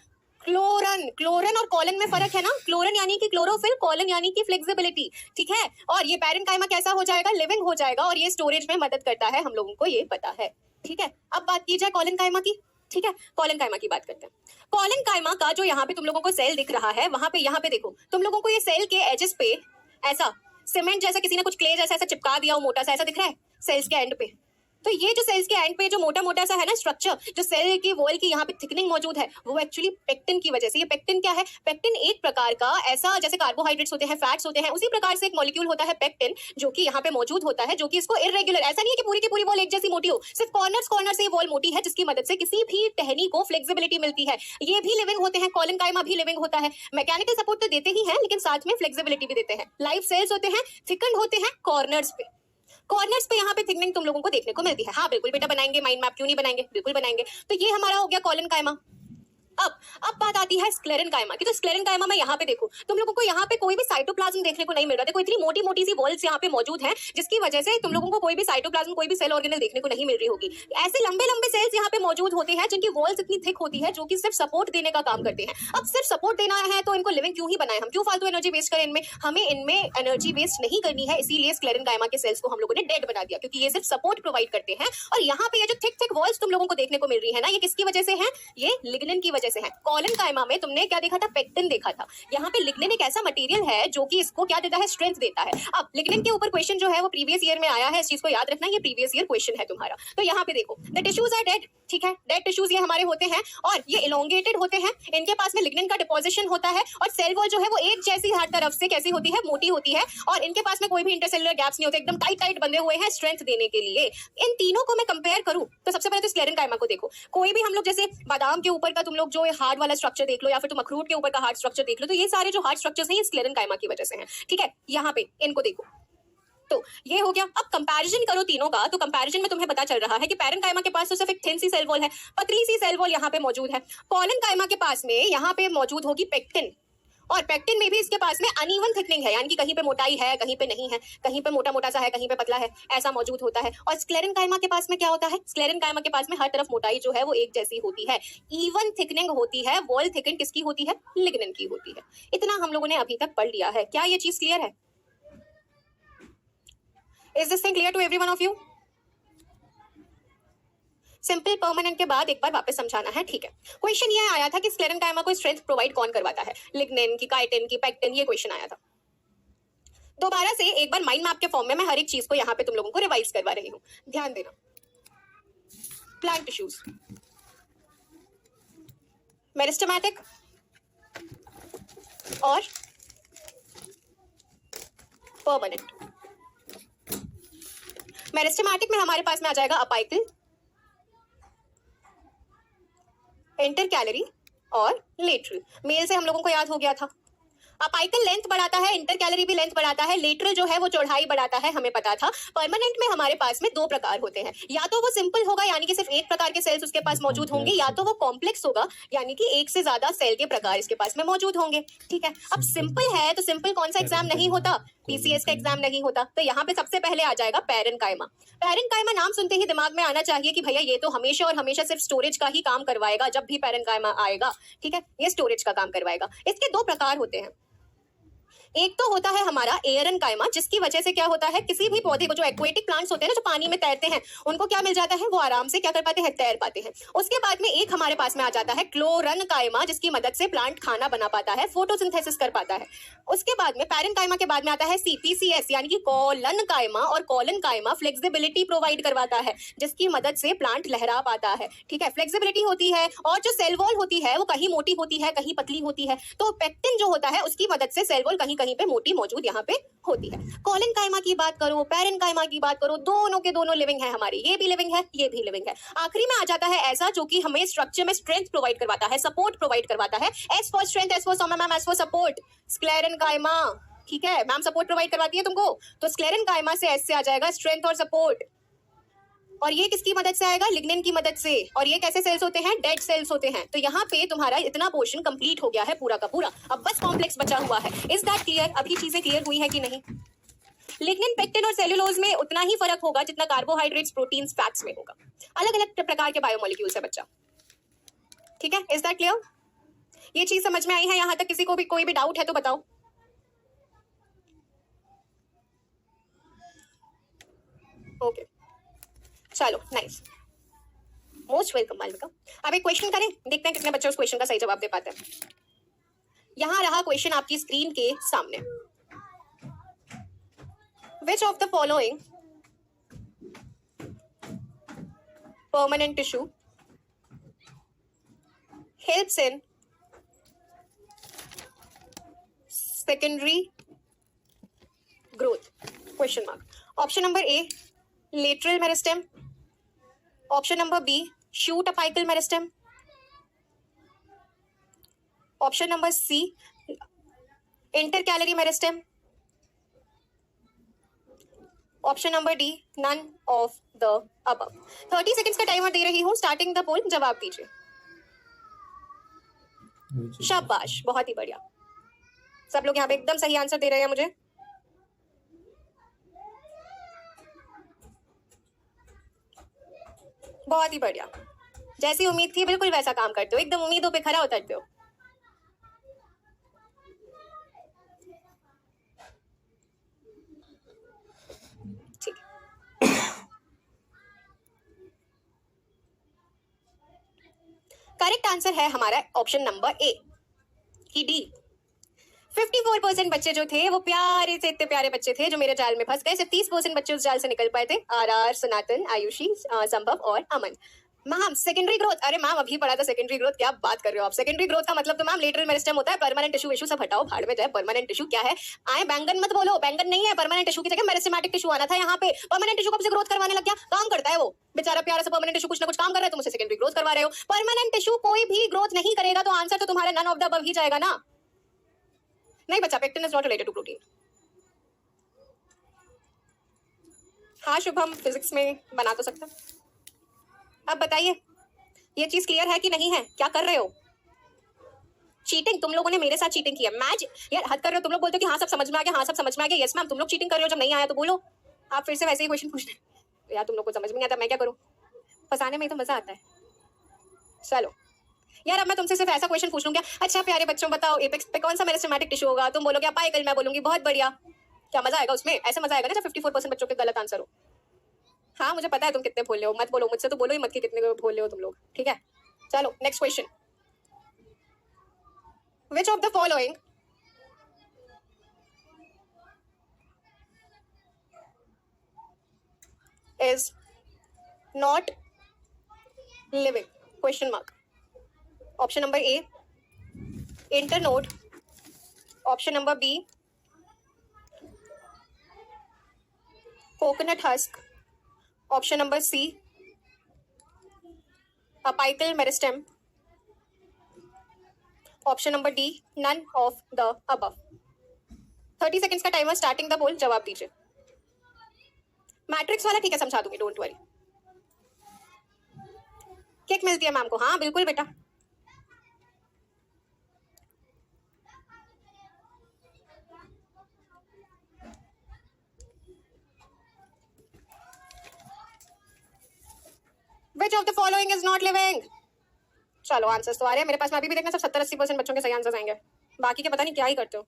Speaker 1: क्लोरन। क्लोरन और कॉलन में फर्क है ना, क्लोरन यानी कि क्लोरोफिल, कॉलन यानी कि फ्लेक्सिबिलिटी। ठीक है, और ये पैरेन्काइमा कैसा हो जाएगा? लिविंग हो जाएगा, और ये स्टोरेज में मदद करता है, हम लोगों को ये पता है। ठीक है, अब बात की जाए कॉलेनकाइमा की। ठीक है, कॉलेनकाइमा की बात करते हैं। कॉलेनकाइमा का जो यहाँ पे तुम लोगों को सेल दिख रहा है, वहां पे यहाँ पे देखो तुम लोगों को ये सेल के एजेस पे ऐसा सीमेंट जैसा किसी ने कुछ क्ले जैसा ऐसा चिपका दिया हो, मोटा सा, ऐसा दिख रहा है सेल्स के एंड पे। तो ये जो सेल्स के एंड पे जो मोटा मोटा सा है ना स्ट्रक्चर, जो सेल की वॉल की यहाँ पे थिकनिंग मौजूद है, वो एक्चुअली पेक्टिन की वजह से। ये पेक्टिन क्या है? पेक्टिन एक प्रकार का ऐसा, जैसे कार्बोहाइड्रेट्स होते हैं, फैट्स होते हैं, उसी प्रकार से एक मॉलिक्यूल होता है पेक्टिन, जो कि यहाँ पे मौजूद होता है, जो कि इसको इरेगुलर, ऐसा नहीं है कि पूरी की पूरी वॉल एक जैसी मोटी हो, सिर्फ कॉर्नर से ये वॉल मोटी है, जिसकी मदद से किसी भी टहनी को फ्लेक्सिबिलिटी मिलती है। ये भी लिविंग होते हैं, कॉलन कायमा भी लिविंग होता है, मैकेनिकल सपोर्ट तो देते ही हैं, लेकिन साथ में फ्लेक्सिबिलिटी भी देते हैं। लाइव सेल्स होते हैं, थिकन्ड होते हैं कॉर्नर्स पे। कॉर्नर्स पे यहाँ पे थिकनिंग तुम लोगों को देखने को मिलती है। हाँ बिल्कुल बेटा, बनाएंगे माइंड मैप, क्यों नहीं बनाएंगे, बिल्कुल बनाएंगे। तो ये हमारा हो गया कॉलन कायमा। अब बात आती है स्क्लेरन कायमा की। तो स्क्लेरन कायमा में यहाँ पे देखो, तुम लोगों को यहाँ पे कोई भी साइटोप्लाज्म देखने को नहीं मिल रहा। देखो इतनी मोटी मोटी सी वॉल्स यहाँ पे मौजूद हैं, जिसकी वजह से तुम लोगों को कोई भी साइटोप्लाज्म, कोई भी सेल ऑर्गेनल देखने को नहीं मिल रही होगी। ऐसे लंबे लंबे सेल्स यहाँ पे मौजूद होते हैं, जिनकी वॉल्स इतनी थिक होती है, जो कि सिर्फ सपोर्ट देने का काम करते हैं। अब सिर्फ सपोर्ट देना है तो इनको लिविंग क्यों ही बनाए हम, क्यों फालतू एनर्जी वेस्ट करें इनमें? हमें इनमें एनर्जी वेस्ट नहीं करनी है, इसीलिए स्क्लेरन कायमा के सेल्स को हम लोगों ने डेड बना दिया, क्योंकि ये सिर्फ सपोर्ट प्रोवाइड करते हैं। और यहाँ पे ये जो थिक थिक वॉल्स तुम लोगों को देखने को मिल रही है ना, ये किसकी वजह से है? ये लिग्निन की वजह से है। कॉलन कायमा में तुमने क्या देखा था? पेक्टिन देखा था। यहाँ पे लिग्निन एक ऐसा मटेरियल है जो कि इसको क्या देता है? स्ट्रेंथ देता है। अब लिग्निन के ऊपर क्वेश्चन जो है वो प्रीवियस ईयर में आया है, इस चीज को याद रखना, ये प्रीवियस ईयर क्वेश्चन है तुम्हारा। तो यहाँ पे देखो, द टिश्यूज आर डेड, ठीक है, डेड टिश्यूज ये हमारे होते हैं और ये इलोंगेटेड होते हैं। इनके पास में लिग्निन का डिपोजिशन होता है और सेल वॉल जो है वो एक जैसी हर तरफ से कैसी होती है? मोटी होती है। और इनके पास में कोई भी इंटरसेलुलर गैप्स नहीं होते, एकदम टाइट टाइट बंधे हुए हैं स्ट्रेंथ देने के लिए। इन तीनों को मैं कंपेयर करूं तो सबसे पहले तो स्क्लेरन कायमा को देखो। कोई भी हम लोग जैसे बादाम के ऊपर का तुम लोग जो हार्ड वाला स्ट्रक्चर देख लो, या फिर तुम अखरूट के ऊपर का हार्ड स्ट्रक्चर देख लो, तो ये सारे जो हार्ड स्ट्रक्चर्स हैं ये स्क्लेरन कायमा की वजह से हैं। ठीक है, यहाँ पे इनको देखो, तो ये हो गया। अब कंपैरिजन करो तीनों का, तो कंपैरिजन में तुम्हें पता चल रहा है कि पैरन कायमा के पास तो सिर्फ एक थिन सी सेल वॉल है, पतली सी सेल वॉल यहाँ पे मौजूद है। कॉलन कायमा के पास में यहाँ पे मौजूद होगी पेक्टिन, और पेक्टिन में भी इसके पास में अनइवन थिकनिंग है, यानी कि कहीं पे मोटाई है, कहीं पे नहीं है, कहीं पे मोटा मोटा सा है, कहीं पे पतला है, ऐसा मौजूद होता है। और स्क्लेरन कायमा के पास में क्या होता है? स्क्लेरन कायमा के पास में हर तरफ मोटाई जो है वो एक जैसी होती है, इवन थिकनिंग होती है। वॉल थिकन किसकी होती है? लिग्निन की होती है। इतना हम लोगों ने अभी तक पढ़ लिया है। क्या ये चीज क्लियर है? Is this thing clear to everyone of you? Simple permanent के बाद एक बार वापस समझाना है, ठीक है। क्वेश्चन ये आया था कि स्क्लेरन कायमा को स्ट्रेंथ प्रोवाइड कौन करवाता है? लिग्निन की, काइटिन की, पेक्टिन, ये क्वेश्चन आया था। दोबारा से एक बार माइंड मैप के फॉर्म में मैं हर एक चीज को यहाँ पे तुम लोगों को रिवाइज करवा रही हूँ, ध्यान देना। प्लांट टिश्यूज, मेरिस्टेमेटिक और परमानेंट। मेरिस्टेमेटिक में हमारे पास में आ जाएगा अपाइकल, इंटरकैलरी और लेटरल। मेल से हम लोगों को याद हो गया था। अपाइकल लेंथ बढ़ाता है, इंटरकैलरी भी लेंथ बढ़ाता है, लेटरल जो है वो चौड़ाई बढ़ाता है, हमें पता था। परमानेंट में हमारे पास में दो प्रकार होते हैं, या तो वो सिंपल होगा यानी कि सिर्फ एक प्रकार के सेल्स उसके पास मौजूद होंगे, या तो वो कॉम्प्लेक्स होगा यानी कि एक से ज्यादा सेल के प्रकार इसके पास में मौजूद होंगे। ठीक है, अब सिंपल है तो सिंपल कौन सा एग्जाम नहीं होता? पीसीएस का एग्जाम नहीं होता। तो यहाँ पे सबसे पहले आ जाएगा पैरन कायमा। पैरन कायमा नाम सुनते ही दिमाग में आना चाहिए कि भैया ये तो हमेशा और हमेशा सिर्फ स्टोरेज का ही काम करवाएगा। जब भी पैरन कायमा आएगा, ठीक है, ये स्टोरेज का काम करवाएगा। इसके दो प्रकार होते हैं। एक तो होता है हमारा एयरन कायमा, जिसकी वजह से क्या होता है, किसी भी पौधे को, जो एक्वेटिक प्लांट्स होते हैं ना, जो पानी में तैरते हैं, उनको क्या मिल जाता है? वो आराम से क्या कर पाते हैं? तैर पाते हैं। उसके बाद में एक हमारे पास में आ जाता है क्लोरन कायमा, जिसकी मदद से प्लांट खाना बना पाता है, फोटोसिंथेसिस कर पाता है। उसके बाद में पैरन कायमा के बाद में आता है सीपीसीएस, यानी कि कॉलन कायमा, और कॉलन कायमा फ्लेक्सिबिलिटी प्रोवाइड करवाता है, जिसकी मदद से प्लांट लहरा पाता है। ठीक है, फ्लेक्सिबिलिटी होती है, और जो सेल वॉल होती है वो कहीं मोटी होती है, कहीं पतली होती है। तो पेक्टिन जो होता है उसकी मदद से सेल वॉल कहीं कहीं पे मोटी मौजूद यहाँ पे होती है। कॉलन कायमा की बात करो, पैरन कायमा की बात करो, दोनों के दोनों लिविंग है हमारी। ये भी लिविंग है, ये भी लिविंग है। आखिरी में आ जाता है ऐसा जो कि हमें स्ट्रक्चर में स्ट्रेंथ प्रोवाइड करवाता है, सपोर्ट प्रोवाइड करवाता है। S for strength, S for ma'am, S for support, sclerenchyma. ठीक है, मैम सपोर्ट प्रोवाइड करवाती है तुमको, तो स्क्लेरन कायमा से एस से आ जाएगा स्ट्रेंथ और सपोर्ट। और ये किसकी मदद से आएगा? लिग्निन की मदद से। और ये कैसे सेल्स होते हैं? डेड सेल्स होते हैं। तो यहाँ पे तुम्हारा इतना पोर्शन कंप्लीट हो गया है पूरा का पूरा। अब बस कॉम्प्लेक्स बचा हुआ है। Is that clear? अभी चीजें क्लियर हुई है कि नहीं? लिग्निन, पेक्टिन और सेल्यूलोज में उतना ही फर्क होगा जितना कार्बोहाइड्रेट्स, प्रोटीन्स, फैट्स में होगा। अलग अलग प्रकार के बायोमोलिक्यूल्स है बच्चा। ठीक है, इज दैट क्लियर? ये चीज समझ में आई है यहाँ तक? किसी को भी कोई भी डाउट है तो बताओ। ओके, चलो नाइस, मोस्ट वेलकम वेलकम। अब एक क्वेश्चन करें, देखते हैं कितने बच्चे उस क्वेश्चन का सही जवाब दे पाते हैं। यहां रहा क्वेश्चन आपकी स्क्रीन के सामने। विच of the following permanent tissue helps in secondary growth? Question mark. Option number A, lateral meristem. Option number B, shoot apical meristem. Option number C, intercalary meristem. Option number D, none of the above. 30 seconds का timer दे रही हूँ, starting the poll, जवाब दीजिए। शाबाश, बहुत ही बढ़िया, सब लोग यहाँ पे एकदम सही आंसर दे रहे हैं मुझे। बहुत ही बढ़िया, जैसी उम्मीद थी बिल्कुल वैसा काम करते हो, एकदम उम्मीदों पे खरा उतरते हो। ठीक, करेक्ट आंसर है हमारा ऑप्शन नंबर ए कि डी। 54% बच्चे जो थे वो प्यारे से, इतने प्यारे बच्चे थे जो मेरे जाल में फंस गए। सिर्फ 30% बच्चे उस जाल से निकल पाए थे। आर, सनातन, आयुषी, संभव और अमन। मैम सेकेंडरी ग्रोथ, अरे मैम अभी पढ़ा था सेकेंडरी ग्रोथ, क्या बात कर रहे हो आप। सेकेंडरी ग्रोथ का मतलब तो मैम लेटरल मेरिस्टेम होता है। परमानेंट टिश्यू इशू सब हटाओ, भाड़ में जाए। परमानेंट टिश्यू क्या है, आए बैंगन मत बोलो, बैंगन नहीं है। परमानेंट टिश्यू की जगह मेरिस्टेमेटिक टिश्यू आना था यहाँ पे। परमानेंट टिश्यू कब से ग्रोथ करवाने लग गया, काम करता है वो बेचारा प्यारा सा परमानेंट टिश्यू, कुछ ना कुछ काम कर रहा है, तुम उसे सेकेंडरी ग्रोथ करवा रहे हो। परमानेंट टिश्यू कोई भी ग्रोथ नहीं करेगा, तो आंसर तो तुम्हारा नन ऑफ द अबव ही जाएगा ना। नहीं बच्चा, pectin is not related to protein. हाँ शुभम, फिजिक्स में बना तो सकता। अब बताइए ये चीज क्लियर है कि नहीं है, क्या कर रहे हो। चीटिंग, तुम लोगों ने मेरे साथ चीटिंग की है। मैच यार हद कर रहे हो, तुम लोग बोलते हो कि हाँ सब समझ में आ गया, हाँ सब समझ में आ गया। यस मैम, तुम लोग चीटिंग कर रहे हो, जब नहीं आया तो बोलो। आप फिर से वैसे ही क्वेश्चन पूछ रहे यार, तुम लोग को समझ में नहीं आता, मैं क्या करूँ। फंसाने में ही तो मजा आता है। चलो यार, अब मैं तुमसे सिर्फ ऐसा क्वेश्चन पूछ लूंगा, अच्छा प्यारे बच्चों बताओ एपेक्स पे कौन सा मेरिस्टेमेटिक टिश्यू होगा। तुम बोलोगे अपाइकल, मैं बोलूंगी बहुत बढ़िया। क्या मजा आएगा उसमें, ऐसा मजा आएगा ना जब 54% बच्चों के गलत आंसर हो। हाँ मुझे पता है तुम कितने भोले हो, मत बोलो मुझसे, तो बोलो ही मत कि कितने भोले हो तुम लोग, ठीक है। चलो next question. Which of the following is not living? Question mark. Option number A, internode. Option number B, coconut husk. Option number C, apical meristem. Option number D, none of the above. 30 seconds का timer, starting the poll, जवाब दीजिए। Matrix वाला ठीक है, समझा दूंगी, don't worry. Kick मिलती है मैम को, हाँ बिल्कुल बेटा। Which of the following is not living? चलो आंसर्स तो आ रहे हैं मेरे पास में अभी भी, देखना सब 70-80% बच्चों के सही आंसर्स आएंगे, बाकी के पता नहीं क्या ही करते हो।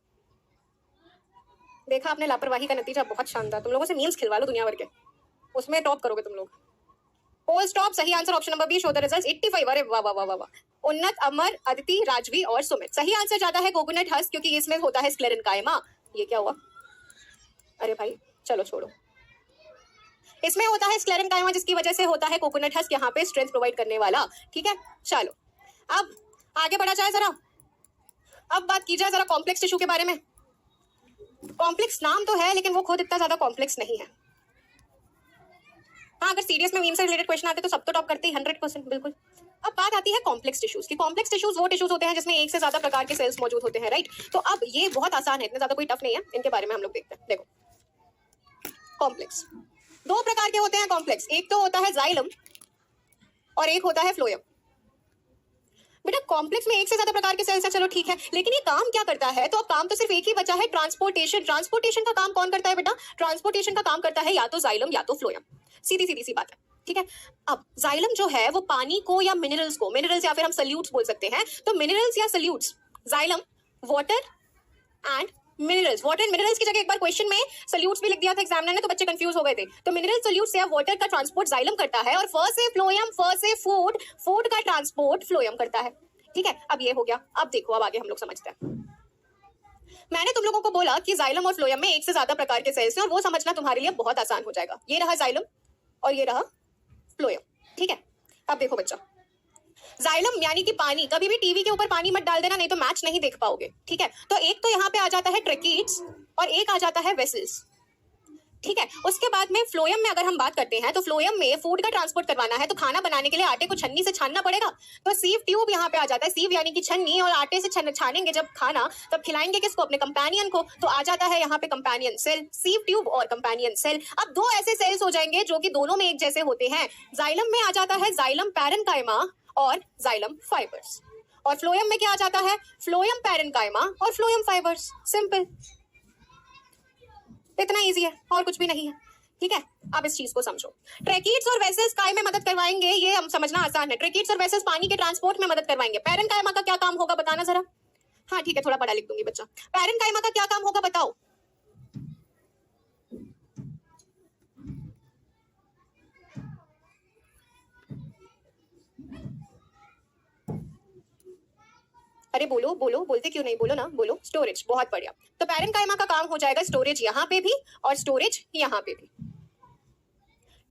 Speaker 1: देखा आपने लापरवाही का नतीजा, बहुत शानदार। तुम लोगों से मीम्स खिलवा लो दुनिया भर के, उसमें टॉप करोगे तुम लोग। पोल स्टॉप, सही answer option number B, show the results 85। अरे वाह वाह वाह वाह। उन्नत, अमर, अदिति, राजवी और सुमित। सही आंसर जाता है कोकोनट हस्क, क्योंकि इसमें होता है स्क्लेरेन्काइमा। ये क्या हुआ, अरे भाई चलो छोड़ो। इसमें होता है स्क्लेरेन्काइमा, जिसकी वजह से होता है कोकोनट हस्क यहाँ पे स्ट्रेंथ प्रोवाइड करने वाला, ठीक है। चलो अब आगे बढ़ा जाए जरा, अब बात की जाए जरा कॉम्प्लेक्स टिश्यू के बारे में। कॉम्प्लेक्स नाम तो है लेकिन वो खुद इतना ज्यादा कॉम्प्लेक्स नहीं है। हाँ अगर सीरियस में मीम से रिलेटेड क्वेश्चन आते तो सब तो टॉप करते ही 100%, बिल्कुल। अब बात आती है कॉम्प्लेक्स टिश्यूज की। कॉम्प्लेक्स टिश्यूज वो टिश्यूज होते हैं जिसमें एक से ज्यादा प्रकार के सेल्स मौजूद होते हैं, राइट। तो अब ये बहुत आसान है, इतना ज्यादा कोई टफ नहीं है, इनके बारे में हम लोग देखते हैं। देखो कॉम्प्लेक्स दो प्रकार के होते हैं कॉम्प्लेक्स, एक तो होता है जाइलम और एक होता है फ्लोएम। बेटा कॉम्प्लेक्स में एक से ज्यादा प्रकार के सेल्स हैं, चलो ठीक है, लेकिन ये काम क्या करता है, तो अब काम तो सिर्फ एक ही बचा है, ट्रांसपोर्टेशन। ट्रांसपोर्टेशन का काम कौन करता है बेटा, ट्रांसपोर्टेशन का काम करता है या तो जाइलम या तो फ्लोएम। सीधी सीधी सी बात है, ठीक है। अब जाइलम जो है वो पानी को या मिनरल्स को, मिनरल्स या फिर हम सल्यूट्स बोल सकते हैं, तो मिनरल्स या salutes, xylem, water and minerals. Water and minerals की जगह एक बार क्वेश्चन में सल्यूट्स भी लिख दिया था एग्जामिनर ने, तो बच्चे कंफ्यूज हो गए थे। तो मिनरल सल्यूट्स या वाटर का ट्रांसपोर्ट जाइलम करता है, और फर्स्ट से फ्लोएम, फर्स्ट से फूड, फूड का ट्रांसपोर्ट फ्लोएम करता है, ठीक है। अब ये हो गया, अब देखो अब आगे हम लोग समझते हैं। मैंने तुम लोगों को बोला कि जाइलम और फ्लोएम में एक से ज्यादा प्रकार के सेल्स हैं, और वो समझना तुम्हारे लिए बहुत आसान हो जाएगा। ये रहा जाइलम और ये रहा फ्लोएम, ठीक है। अब देखो बच्चा, जाइलम यानी कि पानी, कभी भी टीवी के ऊपर पानी मत डाल देना, नहीं तो मैच नहीं देख पाओगे, ठीक है। तो एक तो यहाँ पे आ जाता है ट्रेकीट्स और एक आ जाता है वेसल्स, ठीक है। उसके बाद में फ्लोएम में अगर हम बात करते हैं तो फ्लोएम में फूड का ट्रांसपोर्ट करवाना है, तो खाना बनाने के लिए आटे को छन्नी से छानना पड़ेगा, तो सीव ट्यूब यहाँ पे आ जाता है। सीव यानी कि छन्नी, और आटे से छानेंगे जब खाना, तब खिलाएंगे किसको? अपने कंपेनियन को, तो आ जाता है यहाँ पे कंपेनियन सेल, सीव ट्यूब और कंपेनियन सेल। अब दो ऐसे सेल्स हो जाएंगे जो कि दोनों में एक जैसे होते हैं। जाइलम में आ जाता है जाइलम पैरेन्काइमा और जाइलम फाइबर्स, और फ्लोएम में क्या आ जाता है? फ्लोएम पैरेन्काइमा और फ्लोएम फाइबर्स। सिंपल, इतना इजी है और कुछ भी नहीं है, ठीक है। अब इस चीज को समझो, ट्रेकीट्स और वेसल्स काय में मदद करवाएंगे, ये हम समझना आसान है। ट्रेकीट्स और वेसल्स पानी के ट्रांसपोर्ट में मदद करवाएंगे। पैरेन्काइमा का क्या काम होगा बताना जरा। हाँ ठीक है, थोड़ा बड़ा लिख दूंगी बच्चा। पैरेन्काइमा का क्या काम होगा बताओ? अरे बोलो बोलो, बोलते क्यों नहीं, बोलो ना, बोलो। स्टोरेज, बहुत बढ़िया। तो पैरेन्काइमा का काम हो जाएगा स्टोरेज यहाँ पे भी और स्टोरेज यहाँ पे भी,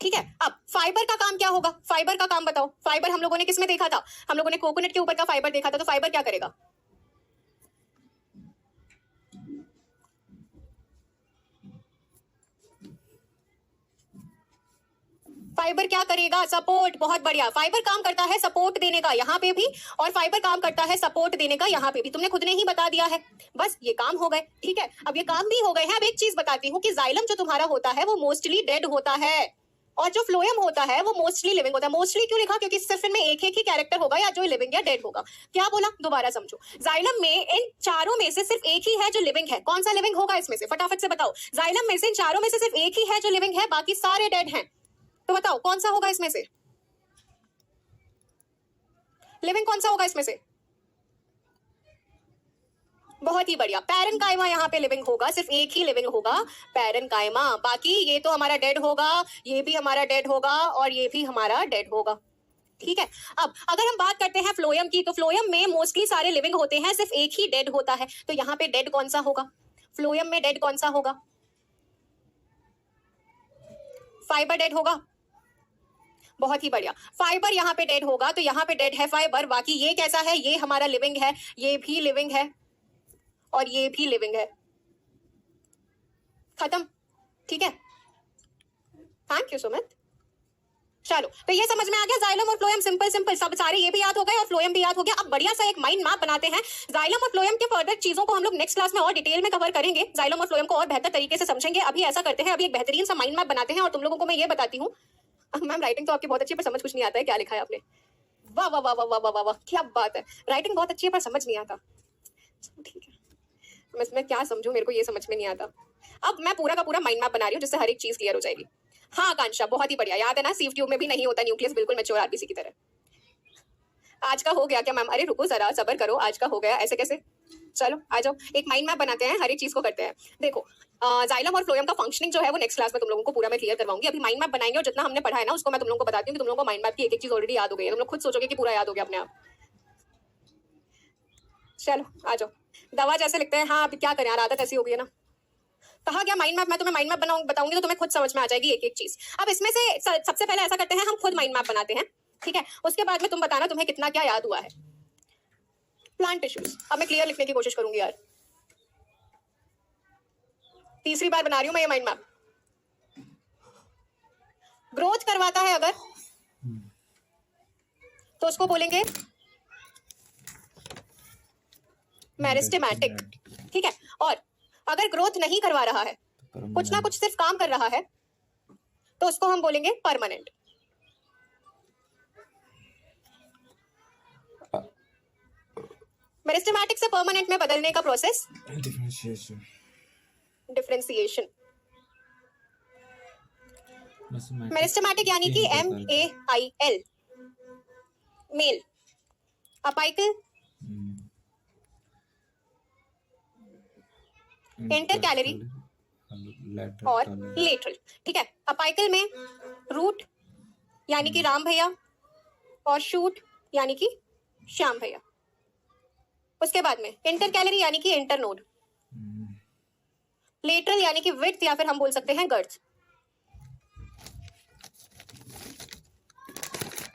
Speaker 1: ठीक है। अब फाइबर का काम क्या होगा? फाइबर का काम बताओ। फाइबर हम लोगों ने किस में देखा था? हम लोगों ने कोकोनट के ऊपर का फाइबर देखा था, तो फाइबर क्या करेगा? फाइबर क्या करेगा? सपोर्ट, बहुत बढ़िया। फाइबर काम करता है सपोर्ट देने का यहाँ पे भी, और फाइबर काम करता है सपोर्ट देने का यहाँ पे भी। तुमने खुद ने ही बता दिया है, बस ये काम हो गए, ठीक है। अब ये काम भी हो गए हैं। अब एक चीज बताती हूँ कि जाइलम जो तुम्हारा होता है वो मोस्टली डेड होता है, और जो फ्लोएम होता है वो मोस्टली लिविंग होता है। मोस्टली क्यों लिखा? क्योंकि सिर्फ इनमें एक ही कैरेक्टर होगा, या जो लिविंग या डेड होगा। क्या बोला? दोबारा समझो। जाइलम में इन चारों में से सिर्फ एक ही है जो लिविंग है। कौन सा लिविंग होगा इसमें से? फटाफट से बताओ। जाइलम में से इन चारों में से सिर्फ एक ही है जो लिविंग है, बाकी सारे डेड हैं। तो बताओ कौन सा होगा इसमें से? लिविंग कौन सा होगा इसमें से? बहुत ही बढ़िया, पैरेन्काइमा यहाँ पे लिविंग होगा, सिर्फ एक ही लिविंग होगा, पैरेन्काइमा। बाकी ये तो हमारा डेड होगा, ये भी हमारा डेड होगा, और ये भी हमारा डेड होगा, ठीक है। अब अगर हम बात करते हैं फ्लोएम की, तो फ्लोएम में मोस्टली सारे लिविंग होते हैं, सिर्फ एक ही डेड होता है। तो यहाँ पे डेड कौन सा होगा? फ्लोएम में डेड कौन सा होगा? फाइबर डेड होगा, बहुत ही बढ़िया। फाइबर यहाँ पे डेड होगा, तो यहाँ पे डेड है फाइबर। बाकी ये कैसा है? ये हमारा लिविंग है, ये भी लिविंग है, और ये भी लिविंग है। खत्म, ठीक है। Thank you Sumit. चलो, तो ये समझ में आ गया जाइलम और फ्लोएम। सिंपल सिंपल, सब सारे ये भी याद हो गए और फ्लोएम भी याद हो गया। अब बढ़िया सा एक माइंड मैप बनाते हैं। जाइलम और फ्लोएम के फर्दर चीजों को हम लोग नेक्स्ट क्लास में और डिटेल में कवर करेंगे। जाइलम और फ्लोएम को और बेहतर तरीके से समझेंगे। अभी ऐसा करते हैं, अभी एक बेहतरीन सा माइंड मैप बनाते हैं, और तुम लोगों को मैं ये बताती हूँ। मैम राइटिंग तो आपकी बहुत अच्छी है, पर समझ कुछ नहीं आता है क्या लिखा है आपने। वाह वाह वाह वाह वाह वाह वाह, क्या बात है। राइटिंग बहुत अच्छी है पर समझ नहीं आता, ठीक है। मैं क्या समझूं, मेरे को ये समझ में नहीं आता। अब मैं पूरा का पूरा माइंड मैप बना रही हूँ, जिससे हर एक चीज क्लियर हो जाएगी। हाँ आकांक्षा, बहुत ही बढ़िया। याद है ना, सीव ट्यूब में भी नहीं होता न्यूक्लियस, बिल्कुल मैच्योर आरबीसी की तरह। आज का हो गया क्या मैम? अरे रुको जरा, सब्र करो, आज का हो गया, ऐसे कैसे? चलो आ जाओ, एक माइंड मैप बनाते हैं, हर एक चीज को करते हैं। देखो, जाइलम और फ्लोएम का फंक्शनिंग जो है वो नेक्स्ट क्लास में तुम लोगों को पूरा मैं क्लियर करवाऊंगी। अभी माइंड मैप बनाएंगे, और जितना हमने पढ़ा है ना उसको मैं तुम लोगों को बताती हूँ कि तुम लोगों को माइंड मैप की एक एक चीज ऑलरेडी याद हो गई है। तुम लोग खुद सोचोगे कि पूरा याद हो गया अपने आप। चलो आ जाओ। दवा जैसे लिखते हैं, हाँ अभी क्या करें यार, आदत ऐसी हो गई है ना। कहा गया माइंड मैप। मैं तुम्हें माइंड मैप बताऊंगी तो तुम्हें खुद समझ में आ जाएगी एक एक चीज। अब इसमें से सबसे पहले ऐसा करते हैं, हम खुद माइंड मैप बनाते हैं, ठीक है। उसके बाद में तुम बताना तुम्हें कितना क्या याद हुआ है। प्लांट टिश्यूज, अब मैं क्लियर लिखने की कोशिश करूंगी यार, तीसरी बार बना रही हूं मैं ये माइंड मैप। ग्रोथ करवाता है अगर, तो उसको बोलेंगे मेरिस्टेमेटिक, ठीक है। और अगर ग्रोथ नहीं करवा रहा है, कुछ ना कुछ सिर्फ काम कर रहा है, तो उसको हम बोलेंगे परमानेंट। मेरिस्टेमेटिक से परमानेंट में बदलने का प्रोसेस डिफरेंशिएशन। मेरिस्टेमेटिक यानी कि MAIL, मेल। अपाइकल, इंटरकैलरी और लेटरल, ठीक है। अपाइकल में रूट यानी कि राम भैया, और शूट यानी कि श्याम भैया। उसके बाद में इंटरकैलरी यानी कि इंटरनोड, लेटरल यानी कि विड्थ, या फिर हम बोल सकते हैं गर्थ।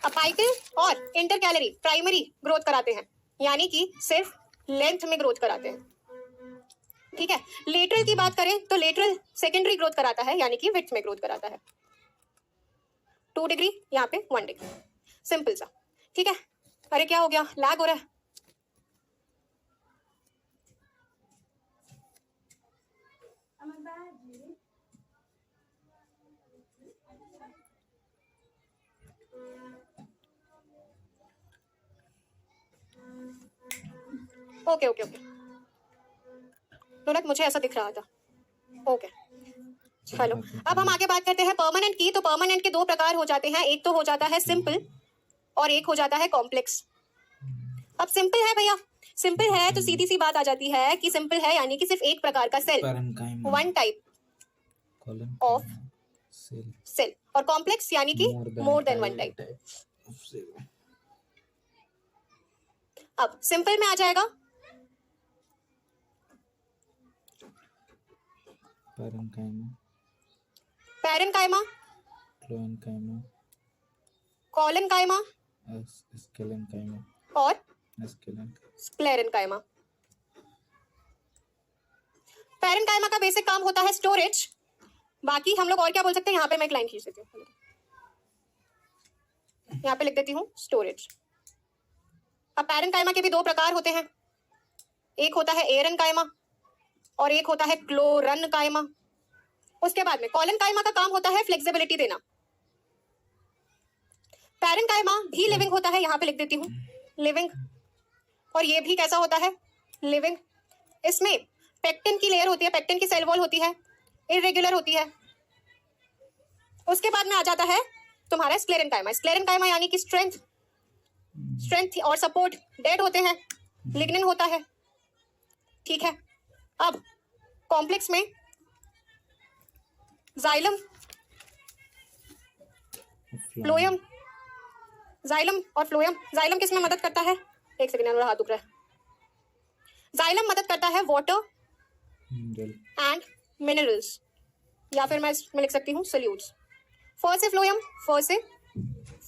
Speaker 1: अपाइकल और इंटरकैलरी प्राइमरी ग्रोथ कराते हैं, यानी कि सिर्फ लेंथ में ग्रोथ कराते हैं, ठीक है। लेटरल की बात करें तो लेटरल सेकेंडरी ग्रोथ कराता है, यानी कि विड्थ में ग्रोथ कराता है। 2 डिग्री, यहाँ पे 1 डिग्री, सिंपल सा, ठीक है। अरे क्या हो गया, लैग हो रहा है। ओके ओके ओके, मुझे ऐसा दिख रहा था। ओके चलो, अब हम आगे बात करते हैं परमानेंट की। तो परमानेंट के 2 प्रकार हो जाते हैं, एक तो हो जाता है सिंपल और एक हो जाता है कॉम्प्लेक्स। अब सिंपल है भैया, सिंपल है तो सीधी सी बात आ जाती है कि सिंपल है यानी कि सिर्फ एक प्रकार का cell, one type of cell, और कॉम्प्लेक्स यानी कि मोर देन वन टाइप। अब सिंपल में आ जाएगा पैरेन्काइमा, कॉलेनकाइमा और स्क्लेरेन्काइमा। पैरेन्काइमा का बेसिक काम होता है स्टोरेज, बाकी हम लोग और क्या बोल सकते हैं, यहाँ पे मैं एक लाइन खींच देती हूँ, यहाँ पे लिख देती हूँ स्टोरेज। अब पैरेन्काइमा के भी 2 प्रकार होते हैं, एक होता है एरेन्काइमा और एक होता है क्लोरेन्काइमा। उसके बाद में कॉलेनकाइमा का काम होता है फ्लेक्सिबिलिटी देना। पैरेन्काइमा भी लिविंग होता है, यहाँ पे लिख देती हूँ लिविंग, और ये भी कैसा होता है, लिविंग। इसमें पेक्टिन की लेयर होती है, पेक्टिन की सेल वॉल होती है, इरेगुलर होती है। उसके बाद में आ जाता है तुम्हारा स्क्लेरेन्काइमा। स्क्लेरेन्काइमा यानी कि स्ट्रेंथ और सपोर्ट डेड होते हैं, लिग्निन होता है, ठीक है। अब कॉम्प्लेक्स में जाइलम, फ्लोएम, जाइलम और फ्लोएम। जाइलम किस में मदद करता है, एक सेकंड, मेरा हाथ दुख रहा है। जाइलम मदद करता है वाटर एंड मिनरल्स, या फिर मैं इसमें लिख सकती हूँ सॉल्यूट्स। फर से फ्लोएम, फर से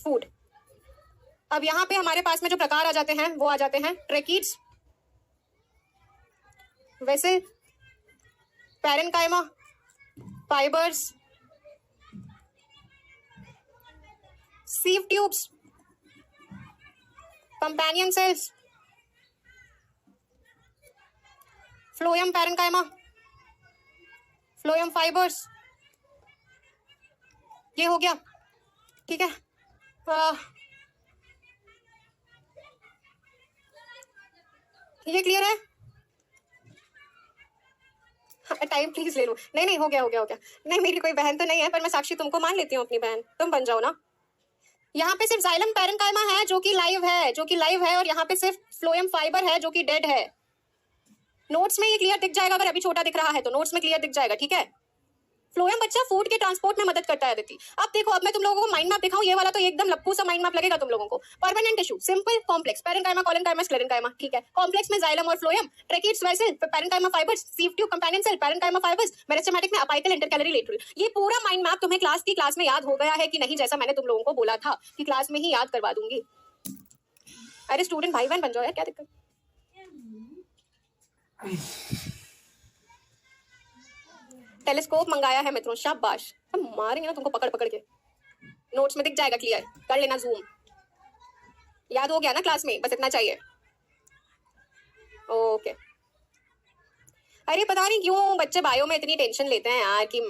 Speaker 1: फूड। अब यहाँ पे हमारे पास में जो प्रकार आ जाते हैं वो आ जाते हैं tracheids, vessel, parenchyma, fibres, sieve tubes, companion cells, phloem parenchyma, phloem fibres, ये हो गया, ठीक है। ये क्लियर है, टाइम प्लीज ले लो। नहीं हो गया। नहीं, मेरी कोई बहन तो नहीं है, पर मैं साक्षी तुमको मान लेती हूँ अपनी बहन, तुम बन जाओ ना। यहाँ पे सिर्फ जाइलम पैरेन्काइमा है जो कि लाइव है, और यहाँ पे सिर्फ फ्लोएम फाइबर है जो कि डेड है। नोट्स में ये क्लियर दिख जाएगा, अगर अभी छोटा दिख रहा है तो नोट्स में क्लियर दिख जाएगा, ठीक है। फ्लोएम बच्चा फूड के ट्रांसपोर्ट में मदद करता है अदिति। अब देखो, अब मैं तुम लोगों को माइंड मैप दिखाऊं, ये वाला तो एकदम लप्पू सा माइंड मैप लगेगा तुम लोगों को। Permanent tissue, simple, complex, parenchyma, collenchyma, sclerenchyma, ठीक है। कॉम्प्लेक्स में जाइलम और phloem, tracheids, vessel, parenchyma fibres, sieve tube, companion cell, parenchyma fibres, meristematic में अपाइकल, इंटरकैलरी, लेटरल। ये पूरा माइंड मैप तुम्हें क्लास में याद हो गया है कि नहीं, जैसा मैंने तुम लोगों को बोला था कि क्लास में ही याद करवा दूंगी। अरे स्टूडेंट भाई बहन बन जाओ यार, क्या दिक्कत। टेलीस्कोप मंगाया है मित्रों, शाबाश, हम मारेंगे ना तुमको पकड़ पकड़ के। नोट्स में दिख जाएगा क्लियर, कर लेना जूम। याद हो गया ना क्लास में, बस इतना चाहिए। ओके। अरे पता नहीं क्यों बच्चे बायो में इतनी टेंशन लेते हैं यार, कि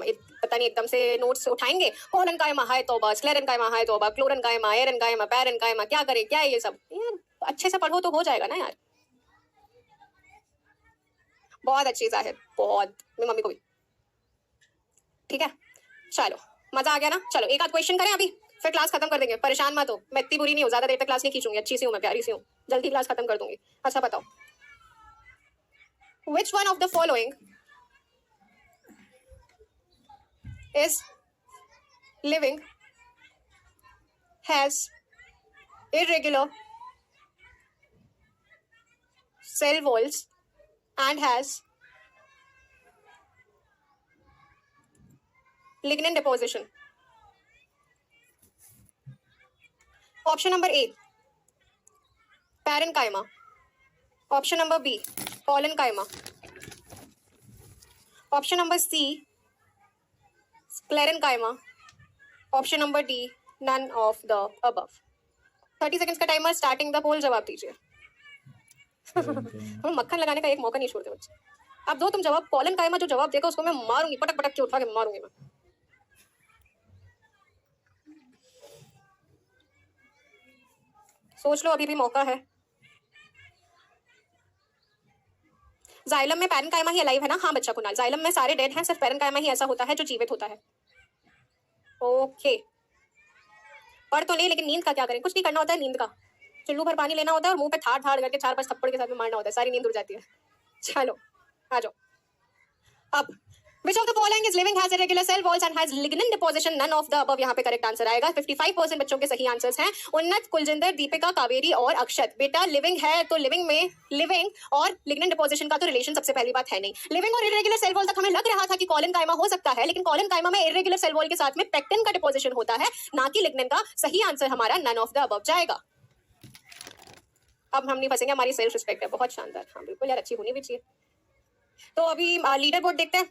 Speaker 1: पता नहीं एकदम से नोट्स उठाएंगे, कॉलेनकाइमा है तौबा, स्क्लेरेन्काइमा है तौबा, क्लोरेन्काइमा, एरेन्काइमा, पैरेन्काइमा, क्या करें, क्या है ये सब यार। अच्छे से पढ़ो तो हो जाएगा ना यार। बहुत अच्छी जाहिर, बहुत, मेरी मम्मी को भी, ठीक है। चलो मजा आ गया ना। चलो एक आध क्वेश्चन करें अभी, फिर क्लास खत्म कर देंगे। परेशान मत हो, मैं इतनी बुरी नहीं हूँ, ज्यादा देर तक क्लास नहीं खींचूंगी, अच्छी सी हूँ मैं, प्यारी सी हूँ, जल्दी क्लास खत्म कर दूंगी। अच्छा बताओ, which one of the following is living, has irregular cell walls and has lignin deposition? Option number A parenchyma, option number B collenchyma, option number C sclerenchyma, option number D none of the above. 30 seconds का timer starting the poll, जवाब दीजिए। हम मक्खन लगाने का एक मौका नहीं छोड़ते बच्चे। अब दो तुम जवाब। कॉलेनकाइमा जो जवाब देगा उसको मैं मारूंगी, पटक पटक के उठा के मारूंगी मैं। सोच लो, अभी भी मौका है। जाइलम में पैरेनकाइमा ही अलाइव है ना? हाँ बच्चा कुणाल, जाइलम में सारे डेड हैं, सिर्फ पैरेनकाइमा ही ऐसा होता है जो जीवित होता है। ओके, पढ़ तो ले, लेकिन नींद का क्या करें? कुछ नहीं करना होता है नींद का। चुल्लू भर पानी लेना होता है और मुंह पे थाड़ थाड़ करके 4-5 थप्पड़ के साथ में मारना होता है, सारी नींद उड़ जाती है। चलो आ जाओ। अब which of the following is living has irregular cell walls and has lignin deposition? None of the above यहाँ पे करेक्ट आंसर आएगा। 55% बच्चों के सही आंसर्स हैं। उन्नत, कुलजिंदर, दीपिका, कावेरी और अक्षत। बेटा लिविंग है तो लिविंग में लिविंग और लिग्निन डिपोजिशन का तो रिलेशन सबसे पहली बात है नहीं। लिविंग और इरेगुलर सेल वॉल तक हमें लग रहा था कि कॉलेनकाइमा हो सकता है, लेकिन कॉलेनकाइमा में इरेगुलर सेल वॉल के साथ में पेक्टिन का डिपोजिशन होता है, ना कि लिग्निन का। सही आंसर हमारा नन ऑफ द अबव जाएगा। अब हम नहीं फंसेंगे, हमारी सेल्फ रिस्पेक्ट है। बहुत शानदार, हाँ बिल्कुल यार, अच्छी होनी भी चाहिए। तो अभी लीडर बोर्ड देखते हैं।